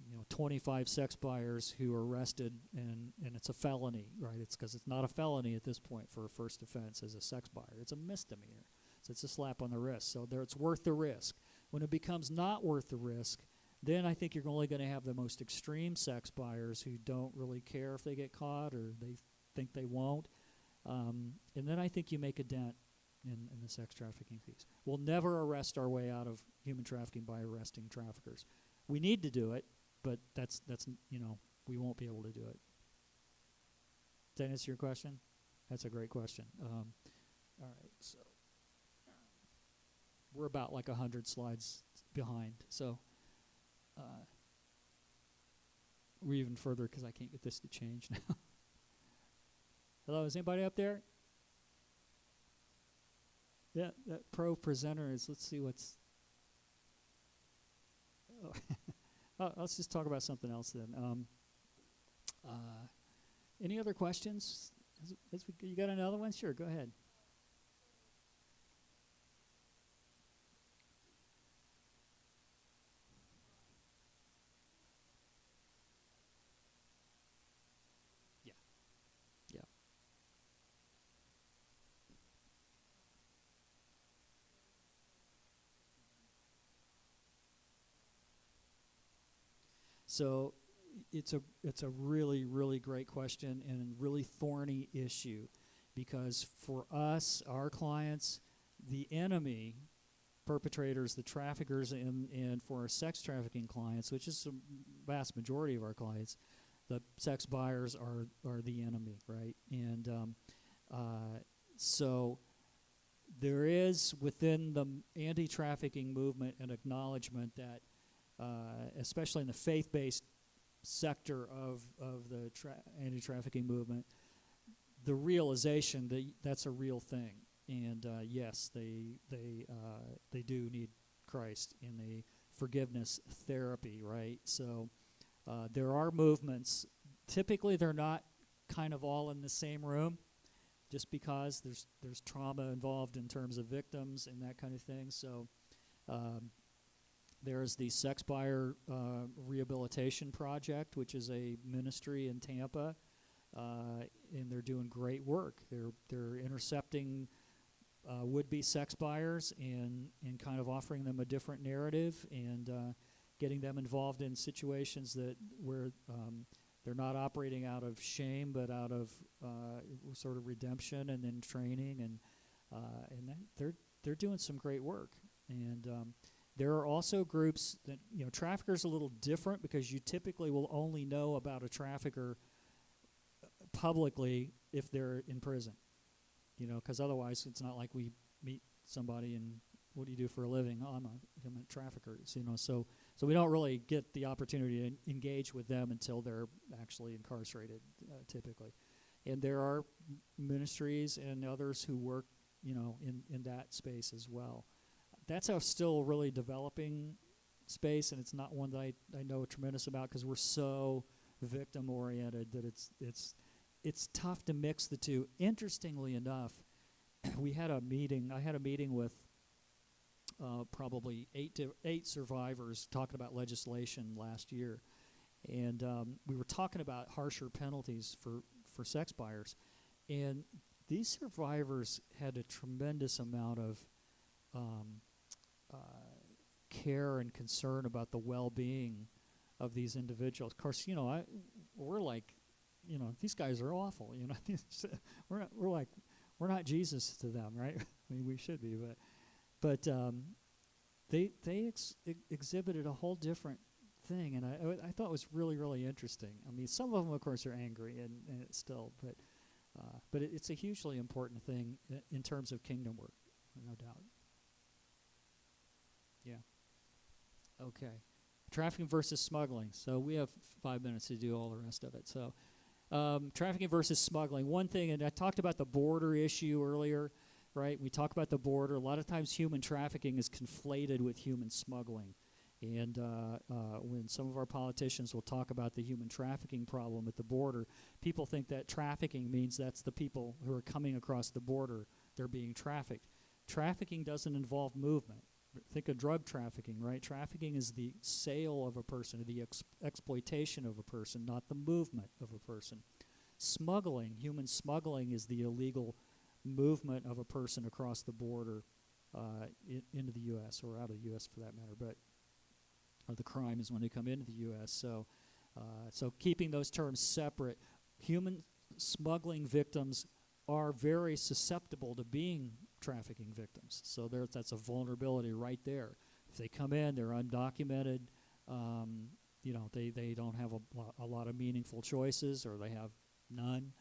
you know, 25 sex buyers who are arrested, and it's a felony, right? It's because it's not a felony at this point for a first offense as a sex buyer. It's a misdemeanor. So it's a slap on the wrist. So it's worth the risk. When it becomes not worth the risk, then I think you're only going to have the most extreme sex buyers who don't really care if they get caught, or they think they won't. And then I think you make a dent in the sex trafficking fees. We'll never arrest our way out of human trafficking by arresting traffickers. We need to do it, but that's you know, we won't be able to do it. Does that answer your question? That's a great question. All right, so we're about like 100 slides behind. So we're even further because I can't get this to change now. Hello, is anybody up there? Yeah, that pro presenter is, let's see what's... Oh, let's just talk about something else then. Any other questions? You got another one? Sure, go ahead. Yeah. Yeah. So it's a really, really great question and really thorny issue, because for us, our clients, the enemy, perpetrators, the traffickers, and for our sex trafficking clients, which is the vast majority of our clients, the sex buyers are the enemy, right? And so there is within the anti-trafficking movement an acknowledgement that especially in the faith-based sector of the anti-trafficking movement, the realization that that's a real thing, and yes, they do need Christ in the forgiveness therapy, right? So there are movements. Typically, they're not kind of all in the same room, just because there's trauma involved in terms of victims and that kind of thing. So there's the Sex Buyer Rehabilitation Project, which is a ministry in Tampa, and they're doing great work. They're intercepting would-be sex buyers and kind of offering them a different narrative, and getting them involved in situations where they're not operating out of shame, but out of sort of redemption, and then training, and they're doing some great work. And there are also groups that, you know, traffickers are a little different, because you typically will only know about a trafficker publicly if they're in prison, you know, because otherwise it's not like we meet somebody and what do you do for a living? Oh, I'm a human trafficker. So, so we don't really get the opportunity to engage with them until they're actually incarcerated, typically. And there are ministries and others who work, in that space as well. That's a still really developing space, and it's not one that I know a tremendous about because we're so victim-oriented that it's tough to mix the two. Interestingly enough, I had a meeting with probably eight survivors talking about legislation last year, and we were talking about harsher penalties for sex buyers, and these survivors had a tremendous amount of care and concern about the well-being of these individuals. Of course, we're like, these guys are awful. We're not Jesus to them, right? I mean, we should be, but they exhibited a whole different thing, and I thought it was really, really interesting. I mean, some of them, of course, are angry, and it's still, but it's a hugely important thing in terms of kingdom work, no doubt. Yeah. Okay. Trafficking versus smuggling. So we have 5 minutes to do all the rest of it. So trafficking versus smuggling. One thing, and I talked about the border issue earlier, right? We talk about the border. A lot of times human trafficking is conflated with human smuggling. And when some of our politicians will talk about the human trafficking problem at the border, people think that trafficking means that's the people who are coming across the border, they're being trafficked. Trafficking doesn't involve movement. Think of drug trafficking, right? Trafficking is the sale of a person, the exploitation of a person, not the movement of a person. Smuggling, human smuggling, is the illegal movement of a person across the border into the U.S. or out of the U.S. for that matter. But the crime is when they come into the U.S. So keeping those terms separate, human smuggling victims are very susceptible to being trafficking victims. So that's a vulnerability right there. If they come in, they're undocumented, they don't have a lot of meaningful choices, or they have none,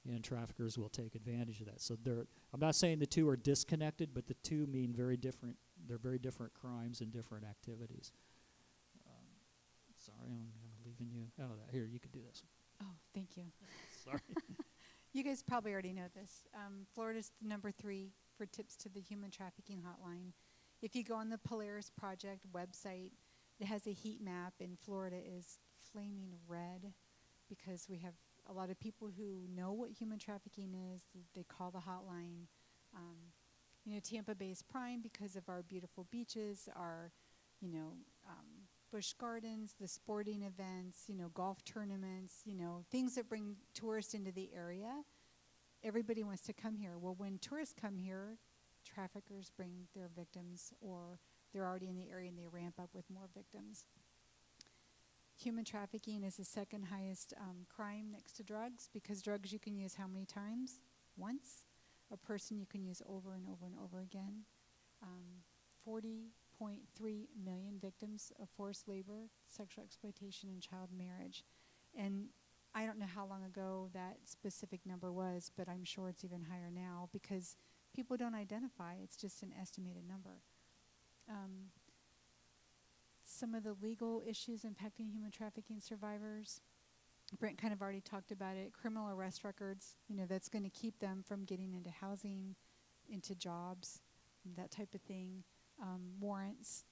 and traffickers will take advantage of that. So I'm not saying the two are disconnected, but the two mean they're very different crimes and different activities. Sorry, I'm leaving you out of that. Here, you can do this. Oh, thank you. Sorry. You guys probably already know this. Florida's number 3 for tips to the human trafficking hotline. If you go on the Polaris Project website, it has a heat map, and Florida is flaming red because we have a lot of people who know what human trafficking is. They call the hotline. Tampa Bay is prime because of our beautiful beaches, our, Busch Gardens, the sporting events, golf tournaments, things that bring tourists into the area. Everybody wants to come here. Well, when tourists come here, traffickers bring their victims, or they're already in the area and they ramp up with more victims. Human trafficking is the second highest crime next to drugs, because drugs you can use how many times? Once. A person you can use over and over and over again. 40.3 million victims of forced labor, sexual exploitation, and child marriage. And I don't know how long ago that specific number was, but I'm sure it's even higher now because people don't identify. It's just an estimated number. Some of the legal issues impacting human trafficking survivors, Brent kind of already talked about it. Criminal arrest records, that's going to keep them from getting into housing, into jobs, that type of thing. Warrants.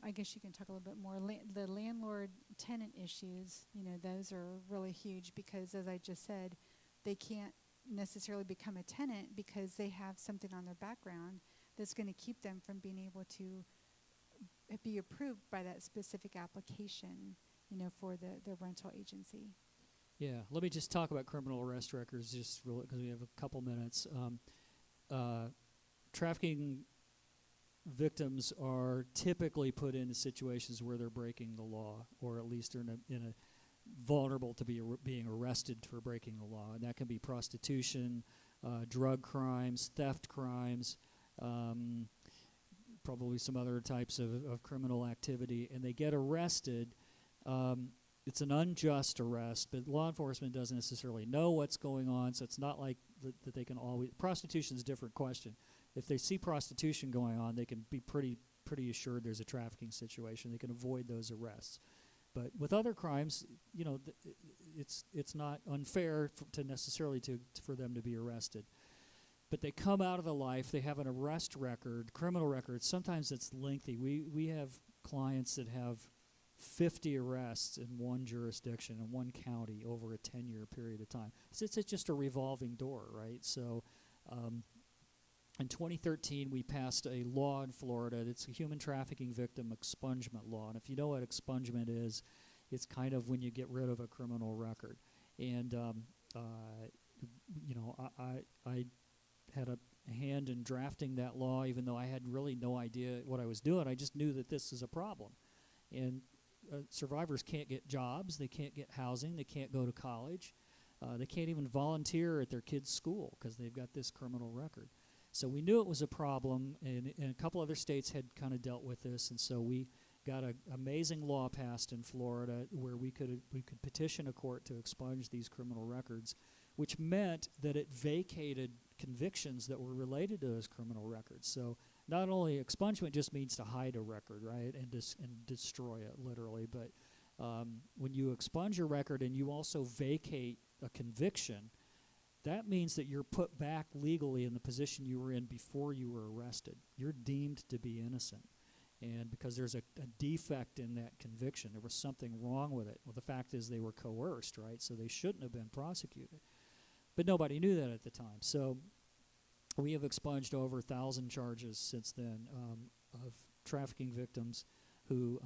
I guess you can talk a little bit more. The landlord-tenant issues, those are really huge because, as I just said, they can't necessarily become a tenant because they have something on their background that's going to keep them from being able to be approved by that specific application, for the rental agency. Yeah, let me just talk about criminal arrest records just really because we have a couple minutes. Trafficking victims are typically put into situations where they're breaking the law, or at least are in a vulnerable to being arrested for breaking the law. And that can be prostitution, drug crimes, theft crimes, probably some other types of criminal activity. And they get arrested. It's an unjust arrest, but law enforcement doesn't necessarily know what's going on, so it's not like that they can always... Prostitution is a different question. if they see prostitution going on, they can be pretty assured there's a trafficking situation. They can avoid those arrests. But with other crimes, you know, it's not unfair to necessarily for them to be arrested. But they come out of the life, they have an arrest record, criminal record. Sometimes it's lengthy. We have clients that have 50 arrests in one jurisdiction, in one county, over a 10-year period of time. So it's just a revolving door, right? So in 2013, we passed a law in Florida. It's a human trafficking victim expungement law. And if you know what expungement is, it's kind of when you get rid of a criminal record. And, you know, I had a hand in drafting that law, even though I had really no idea what I was doing. I just knew that this is a problem. And survivors can't get jobs. They can't get housing. They can't go to college. They can't even volunteer at their kids' school because they've got this criminal record. So we knew it was a problem, and a couple other states had kind of dealt with this, and so we got an amazing law passed in Florida where we could petition a court to expunge these criminal records, which meant that it vacated convictions that were related to those criminal records. So not only expungement just means to hide a record, right, and destroy it literally, but when you expunge a record and you also vacate a conviction, that means that you're put back legally in the position you were in before you were arrested. You're deemed to be innocent. And because there's a defect in that conviction, there was something wrong with it. Well, the fact is they were coerced, right? So they shouldn't have been prosecuted. But nobody knew that at the time. So we have expunged over 1,000 charges since then of trafficking victims who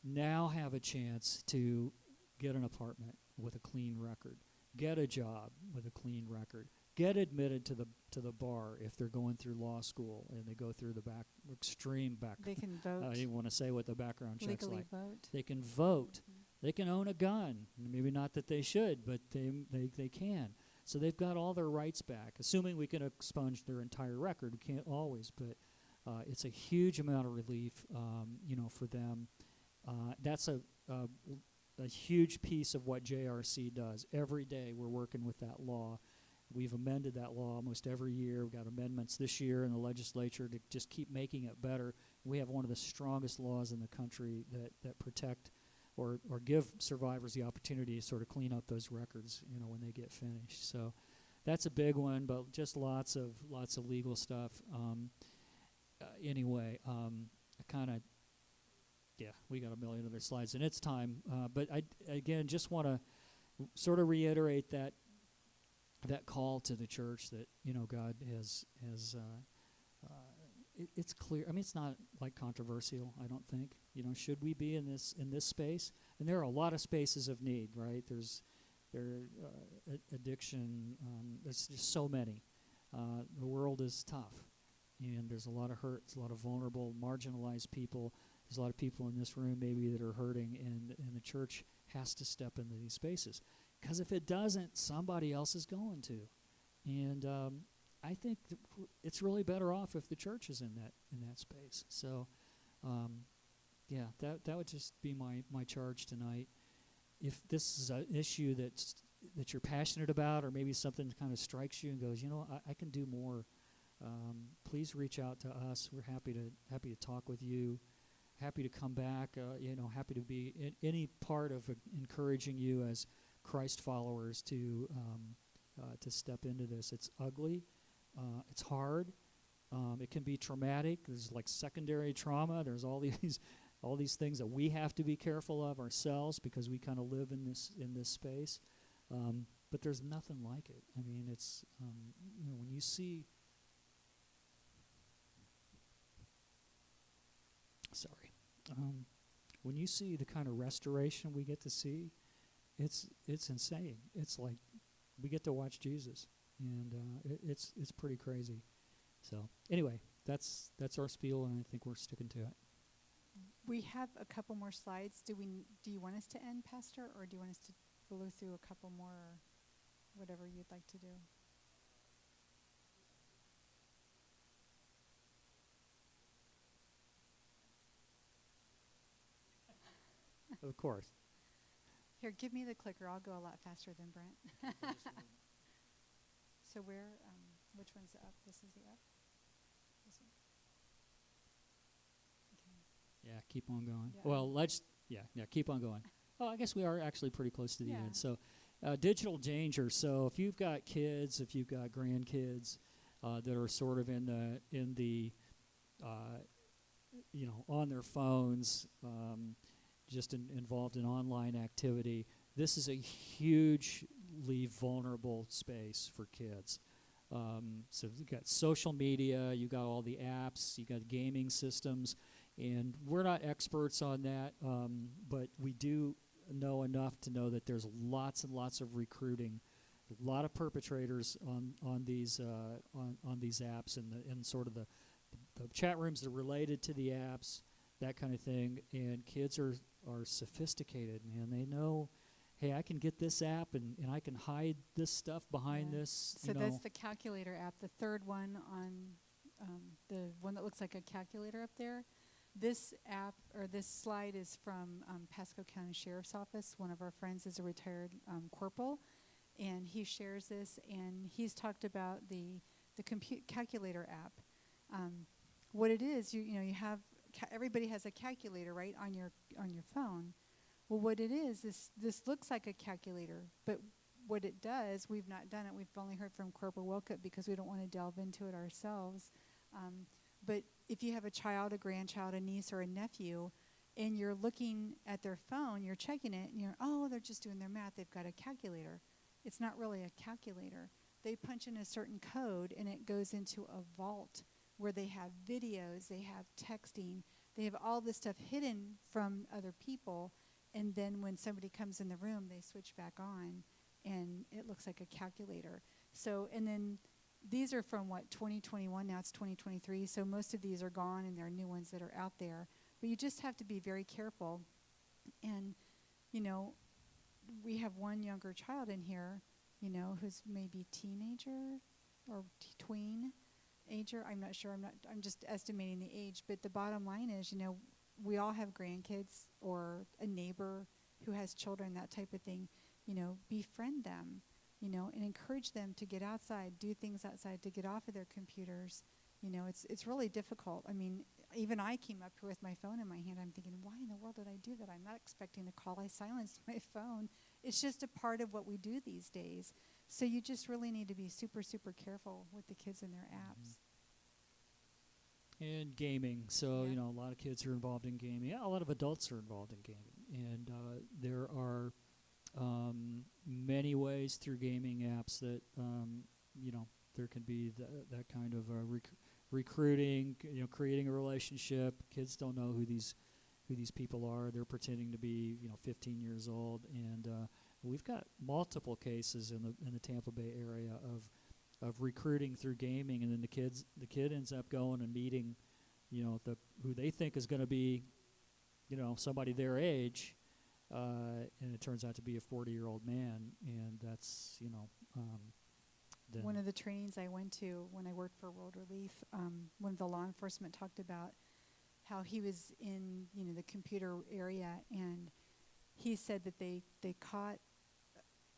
now have a chance to get an apartment with a clean record, get a job with a clean record, get admitted to the bar if they're going through law school and they go through the extreme back. They can vote. I didn't want to say what the background check's Legally like. vote. They can vote. Mm-hmm. They can own a gun. Maybe not that they should, but they can. So they've got all their rights back, assuming we can expunge their entire record. We can't always, but it's a huge amount of relief, you know, for them. That's a huge piece of what JRC does. Every day we're working with that law. We've amended that law almost every year. We've got amendments this year in the legislature to just keep making it better. We have one of the strongest laws in the country that protect or give survivors the opportunity to sort of clean up those records, you know, when they get finished. So that's a big one, but just lots of legal stuff. Anyway, I kind of, yeah, we got a million other slides, and it's time. But I, again, just want to sort of reiterate that call to the church that, you know, God has it's clear. I mean, it's not like controversial, I don't think. You know, should we be in this space? And there are a lot of spaces of need, right? There's addiction. There's just so many. The world is tough, and there's a lot of hurt. There's a lot of vulnerable, marginalized people. There's a lot of people in this room maybe that are hurting, and the church has to step into these spaces. Because if it doesn't, somebody else is going to. And I think it's really better off if the church is in that space. So, yeah, that would just be my charge tonight. If this is an issue that you're passionate about, or maybe something kind of strikes you and goes, you know, I can do more, please reach out to us. We're happy to talk with you. Happy to come back. You know, happy to be in any part of encouraging you as Christ followers to step into this. It's ugly. It's hard. It can be traumatic. There's like secondary trauma. There's all these things that we have to be careful of ourselves because we kind of live in this space. But there's nothing like it. I mean, it's you know, when you see. Sorry. When you see the kind of restoration we get to see, it's insane. It's like we get to watch Jesus, and it's pretty crazy. So anyway, that's our spiel, and I think we're sticking to it. We have a couple more slides. Do you want us to end, Pastor, or do you want us to blow through a couple more, or whatever you'd like to do? Of course. Here, give me the clicker. I'll go a lot faster than Brent. So which one's the up? This is the up? keep on going. Yeah. Well, keep on going. Oh, I guess we are actually pretty close to the Yeah. end. So, digital danger. So, if you've got kids, if you've got grandkids that are sort of in the on their phones, just involved in online activity, this is a hugely vulnerable space for kids. So you've got social media, you've got all the apps, you've got gaming systems, and we're not experts on that, but we do know enough to know that there's lots and lots of recruiting, a lot of perpetrators on these apps and sort of the chat rooms that are related to the apps, that kind of thing. And kids are sophisticated, man. They know, hey, I can get this app and I can hide this stuff behind this. So that's the calculator app. The third one on the one that looks like a calculator up there. This app or this slide is from Pasco County Sheriff's Office. One of our friends is a retired corporal, and he shares this, and he's talked about the calculator app. What it is, you have everybody has a calculator, right, on your phone. Well, what it is, this looks like a calculator, but what it does, we've not done it. We've only heard from Corporal Wilcutt because we don't want to delve into it ourselves. But if you have a child, a grandchild, a niece, or a nephew, and you're looking at their phone, you're checking it, and they're just doing their math. They've got a calculator. It's not really a calculator. They punch in a certain code, and it goes into a vault where they have videos, they have texting, they have all this stuff hidden from other people, and then when somebody comes in the room, they switch back on, and it looks like a calculator. So, and then these are from, 2021, now it's 2023, so most of these are gone, and there are new ones that are out there. But you just have to be very careful. And, we have one younger child in here, who's maybe teenager or tween ager. I'm not sure. I'm just estimating the age. But the bottom line is, we all have grandkids or a neighbor who has children, that type of thing. Befriend them, and encourage them to get outside, do things outside, to get off of their computers. It's really difficult. I mean, even I came up here with my phone in my hand. I'm thinking, why in the world did I do that? I'm not expecting a call. I silenced my phone. It's just a part of what we do these days. So you just really need to be super, super careful with the kids and their apps. And gaming. So, Yeah. A lot of kids are involved in gaming. Yeah, a lot of adults are involved in gaming. And there are many ways through gaming apps that, there can be that kind of recruiting, creating a relationship. Kids don't know who these people are. They're pretending to be, 15 years old. And we've got multiple cases in the Tampa Bay area of recruiting through gaming, and then the kid ends up going and meeting, who they think is going to be, somebody their age, and it turns out to be a 40-year-old man, and that's, One of the trainings I went to when I worked for World Relief, one of the law enforcement talked about how he was in, the computer area, and he said that they caught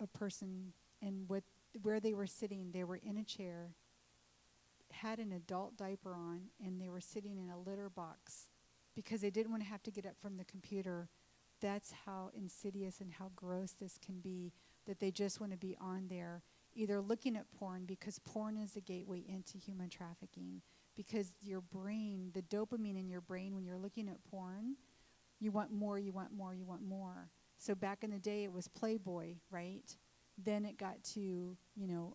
a person, and where they were sitting, they were in a chair, had an adult diaper on, and they were sitting in a litter box because they didn't want to have to get up from the computer. That's how insidious and how gross this can be, that they just want to be on there, either looking at porn, because porn is the gateway into human trafficking, because your brain, the dopamine in your brain when you're looking at porn, you want more, you want more, you want more. So back in the day, it was Playboy, right? Then it got to,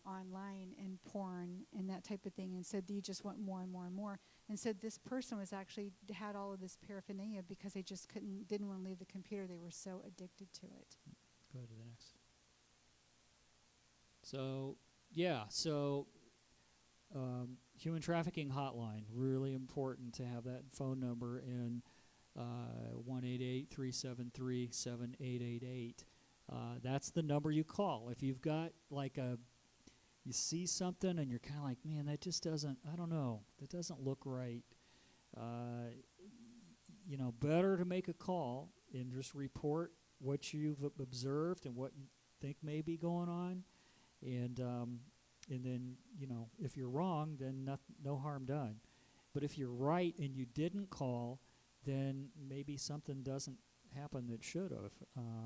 online and porn and that type of thing, and said you just want more and more and more. And said this person was actually had all of this paraphernalia because they just didn't want to leave the computer. They were so addicted to it. Go to the next. So, yeah, human trafficking hotline, really important to have that phone number in 1-888-373-7888. That's the number you call. If you've got you see something and you're kind of like, man, that just doesn't, I don't know, that doesn't look right. Better to make a call and just report what you've observed and what you think may be going on. And then, if you're wrong, then no harm done. But if you're right and you didn't call, then maybe something doesn't happen that should have.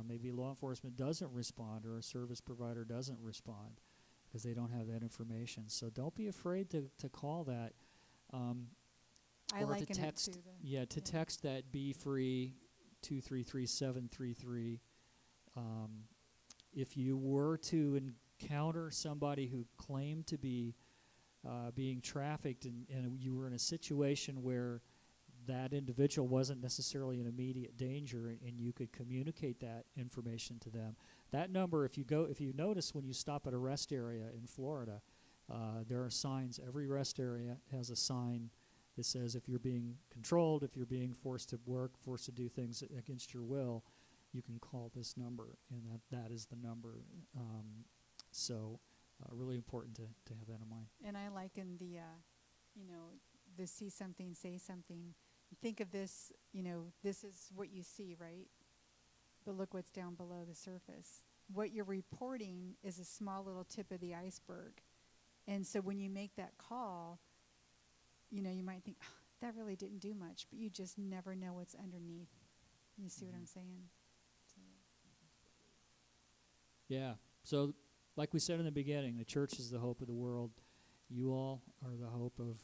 Maybe law enforcement doesn't respond, or a service provider doesn't respond because they don't have that information. So don't be afraid to call that. I or liken to text, it to the text that Be Free 233-733. If you were to encounter somebody who claimed to be being trafficked, and you were in a situation where that individual wasn't necessarily in immediate danger, and you could communicate that information to them. That number, if you notice when you stop at a rest area in Florida, there are signs. Every rest area has a sign that says if you're being controlled, if you're being forced to work, forced to do things against your will, you can call this number, and that is the number. Really important to have that in mind. And I liken the see something, say something. Think of this, this is what you see, right? But look what's down below the surface. What you're reporting is a small little tip of the iceberg. And so when you make that call, you might think, oh, that really didn't do much, but you just never know what's underneath. You see what I'm saying? So. Yeah. So like we said in the beginning, the church is the hope of the world. You all are the hope of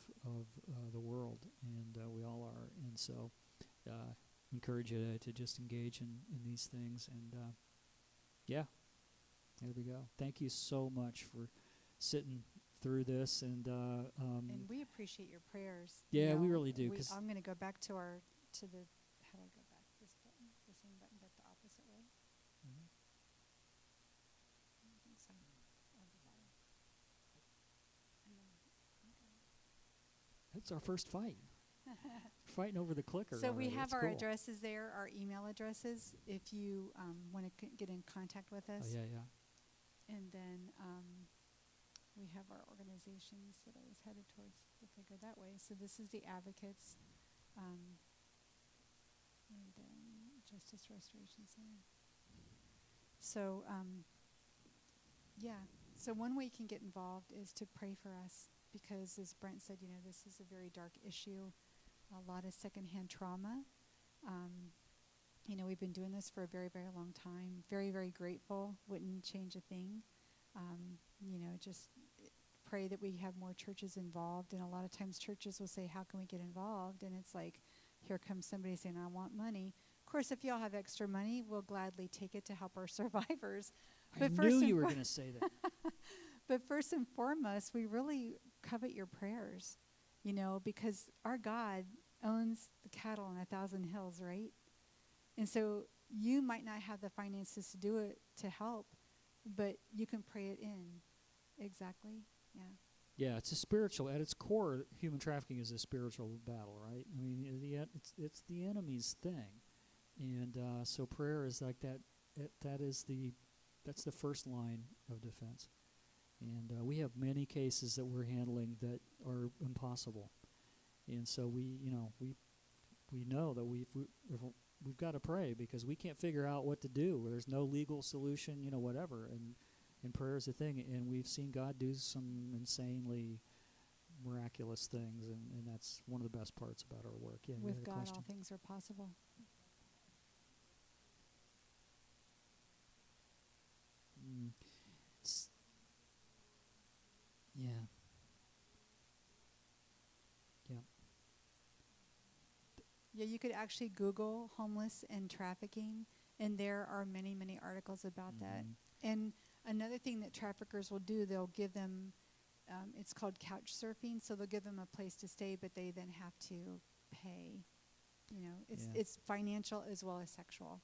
the world, and we all are. And so encourage you to just engage in these things. And, there we go. Thank you so much for sitting through this. And we appreciate your prayers. Yeah, we really do. I'm going to go back to the, how do I go back? This button, the same button, but the opposite way. Mhm. I don't think so. Or the bottom. And then, okay. That's our first fight. Fighting over the clicker. So we already. have That's our cool. addresses there, our email addresses, if you want to get in contact with us. Oh, yeah. And then we have our organizations that I was headed towards if I go that way. So this is the Advocates, and then Justice Restoration Center. So, So one way you can get involved is to pray for us, because as Brent said, this is a very dark issue, a lot of secondhand trauma. We've been doing this for a very, very long time. Very, very grateful. Wouldn't change a thing. Just pray that we have more churches involved. And a lot of times churches will say, how can we get involved? And it's like, here comes somebody saying, I want money. Of course, if y'all have extra money, we'll gladly take it to help our survivors. I knew you were going to say that. But first and foremost, we really covet your prayers, because our God owns the cattle on 1,000 hills, right? And so you might not have the finances to do it to help, but you can pray it in. Exactly. Yeah. Yeah, it's a spiritual. At its core, human trafficking is a spiritual battle, right? I mean, it's the enemy's thing, and so prayer is like that. That's the first line of defense, and we have many cases that we're handling that are impossible, and so we know that we've got to pray, because we can't figure out what to do. There's no legal solution, whatever, and prayer is a thing, and we've seen God do some insanely miraculous things, and that's one of the best parts about our work. Yeah, With God, all things are possible. Yeah. Yeah, you could actually Google homeless and trafficking, and there are many, many articles about that. And another thing that traffickers will do, they'll give them, it's called couch surfing, so they'll give them a place to stay, but they then have to pay. It's financial as well as sexual.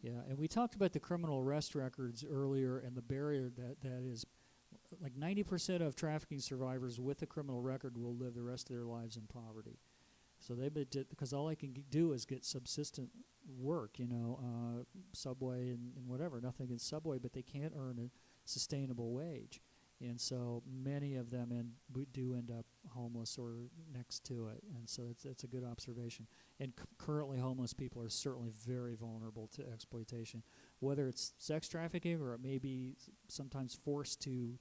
Yeah, and we talked about the criminal arrest records earlier, and the barrier that is, like 90% of trafficking survivors with a criminal record will live the rest of their lives in poverty. So because all I can do is get subsistent work, Subway and whatever. Nothing against Subway, but they can't earn a sustainable wage. And so many of them do end up homeless or next to it. And so it's a good observation. And currently homeless people are certainly very vulnerable to exploitation, whether it's sex trafficking or it may be sometimes forced to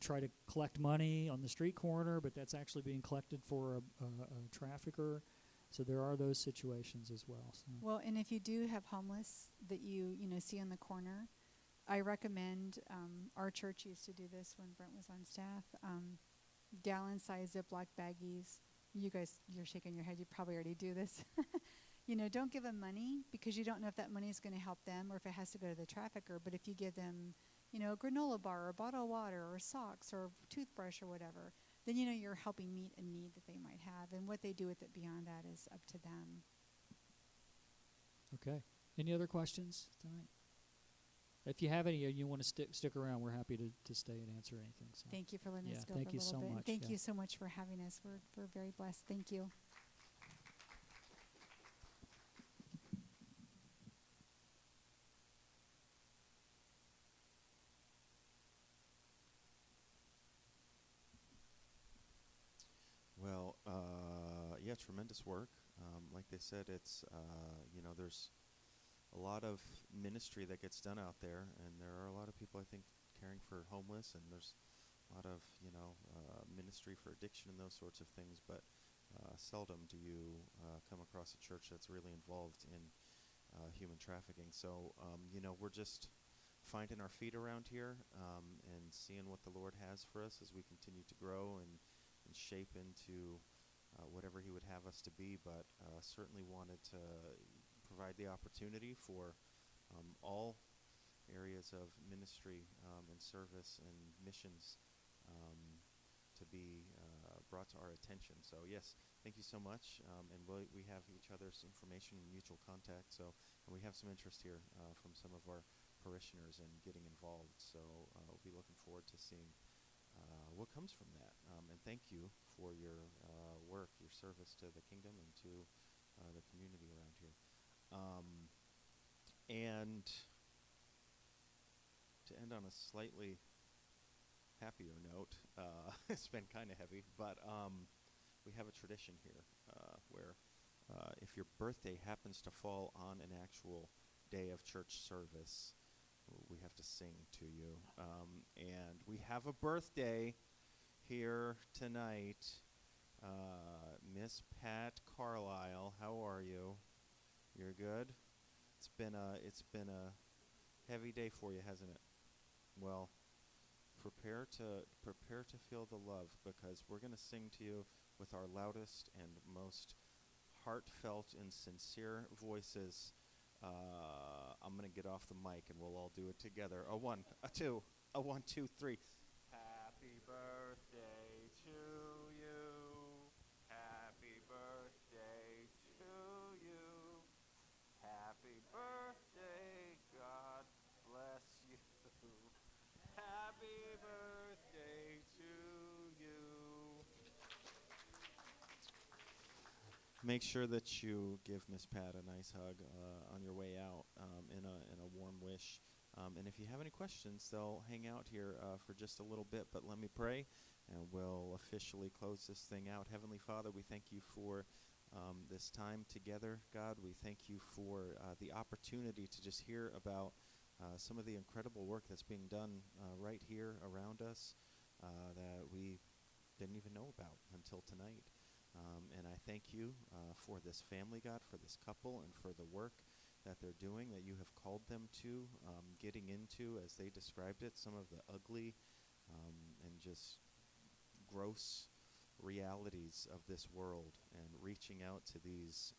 try to collect money on the street corner, but that's actually being collected for a trafficker. So there are those situations as well. So. Well, and if you do have homeless that you see in the corner, I recommend, our church used to do this when Brent was on staff, gallon-sized Ziploc baggies. You guys, you're shaking your head. You probably already do this. Don't give them money because you don't know if that money is going to help them or if it has to go to the trafficker. But if you give them, a granola bar or a bottle of water or socks or toothbrush or whatever, then you're helping meet a need that they might have. And what they do with it beyond that is up to them. Okay. Any other questions tonight? If you have any, you want to stick around, we're happy to stay and answer anything. So. Thank you for letting us go thank for a you little so bit. much. Thank you so much for having us. We're very blessed. Thank you. Well, yeah, tremendous work. Like they said, it's, there's a lot of ministry that gets done out there, and there are a lot of people, I think, caring for homeless, and there's a lot of, ministry for addiction and those sorts of things, but seldom do you come across a church that's really involved in human trafficking. So, we're just finding our feet around here and seeing what the Lord has for us as we continue to grow and shape into whatever He would have us to be, but certainly wanted to provide the opportunity for all areas of ministry and service and missions to be brought to our attention. So yes, thank you so much, and we have each other's information and mutual contact, and we have some interest here from some of our parishioners in getting involved, so we'll be looking forward to seeing what comes from that. And thank you for your work, your service to the kingdom and to the community around here. And to end on a slightly happier note, it's been kind of heavy, but we have a tradition here where if your birthday happens to fall on an actual day of church service, we have to sing to you. And we have a birthday here tonight. Miss Pat Carlisle, how are you? You're good? It's been a heavy day for you, hasn't it? Well, prepare to feel the love, because we're going to sing to you with our loudest and most heartfelt and sincere voices. I'm going to get off the mic and we'll all do it together. A one, a two, a 1, 2, 3. Happy birthday to you. Happy birthday to you. Happy birthday, God bless you. Happy birthday to you. Make sure that you give Miss Pat a nice hug on your way out, in a warm wish. And if you have any questions, they'll hang out here for just a little bit. But let me pray, and we'll officially close this thing out. Heavenly Father, we thank you for this time together. God, we thank you for the opportunity to just hear about some of the incredible work that's being done right here around us that we didn't even know about until tonight. And I thank you for this family, God, for this couple, and for the work that they're doing, that you have called them to, getting into, as they described it, some of the ugly and just gross realities of this world, and reaching out to these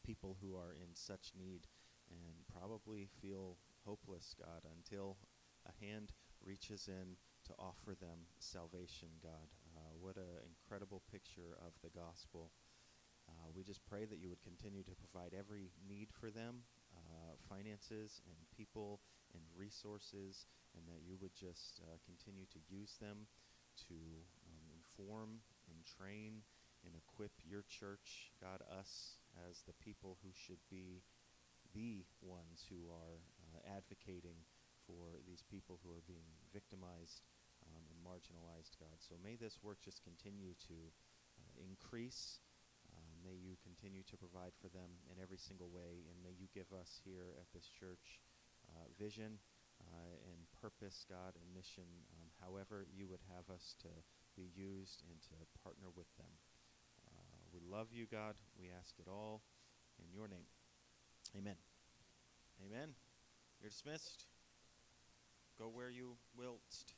people who are in such need and probably feel hopeless, God, until a hand reaches in to offer them salvation, God. What an incredible picture of the gospel. We just pray that you would continue to provide every need for them, finances and people and resources, and that you would just continue to use them to inform and train and equip your church, God, us as the people who should be the ones who are advocating for these people who are being victimized and marginalized, God. So may this work just continue to increase. May you continue to provide for them in every single way, and may you give us here at this church vision and purpose, God, and mission, however you would have us to be used and to partner with them. We love you, God. We ask it all in your name. Amen. Amen. You're dismissed. Go where you willst.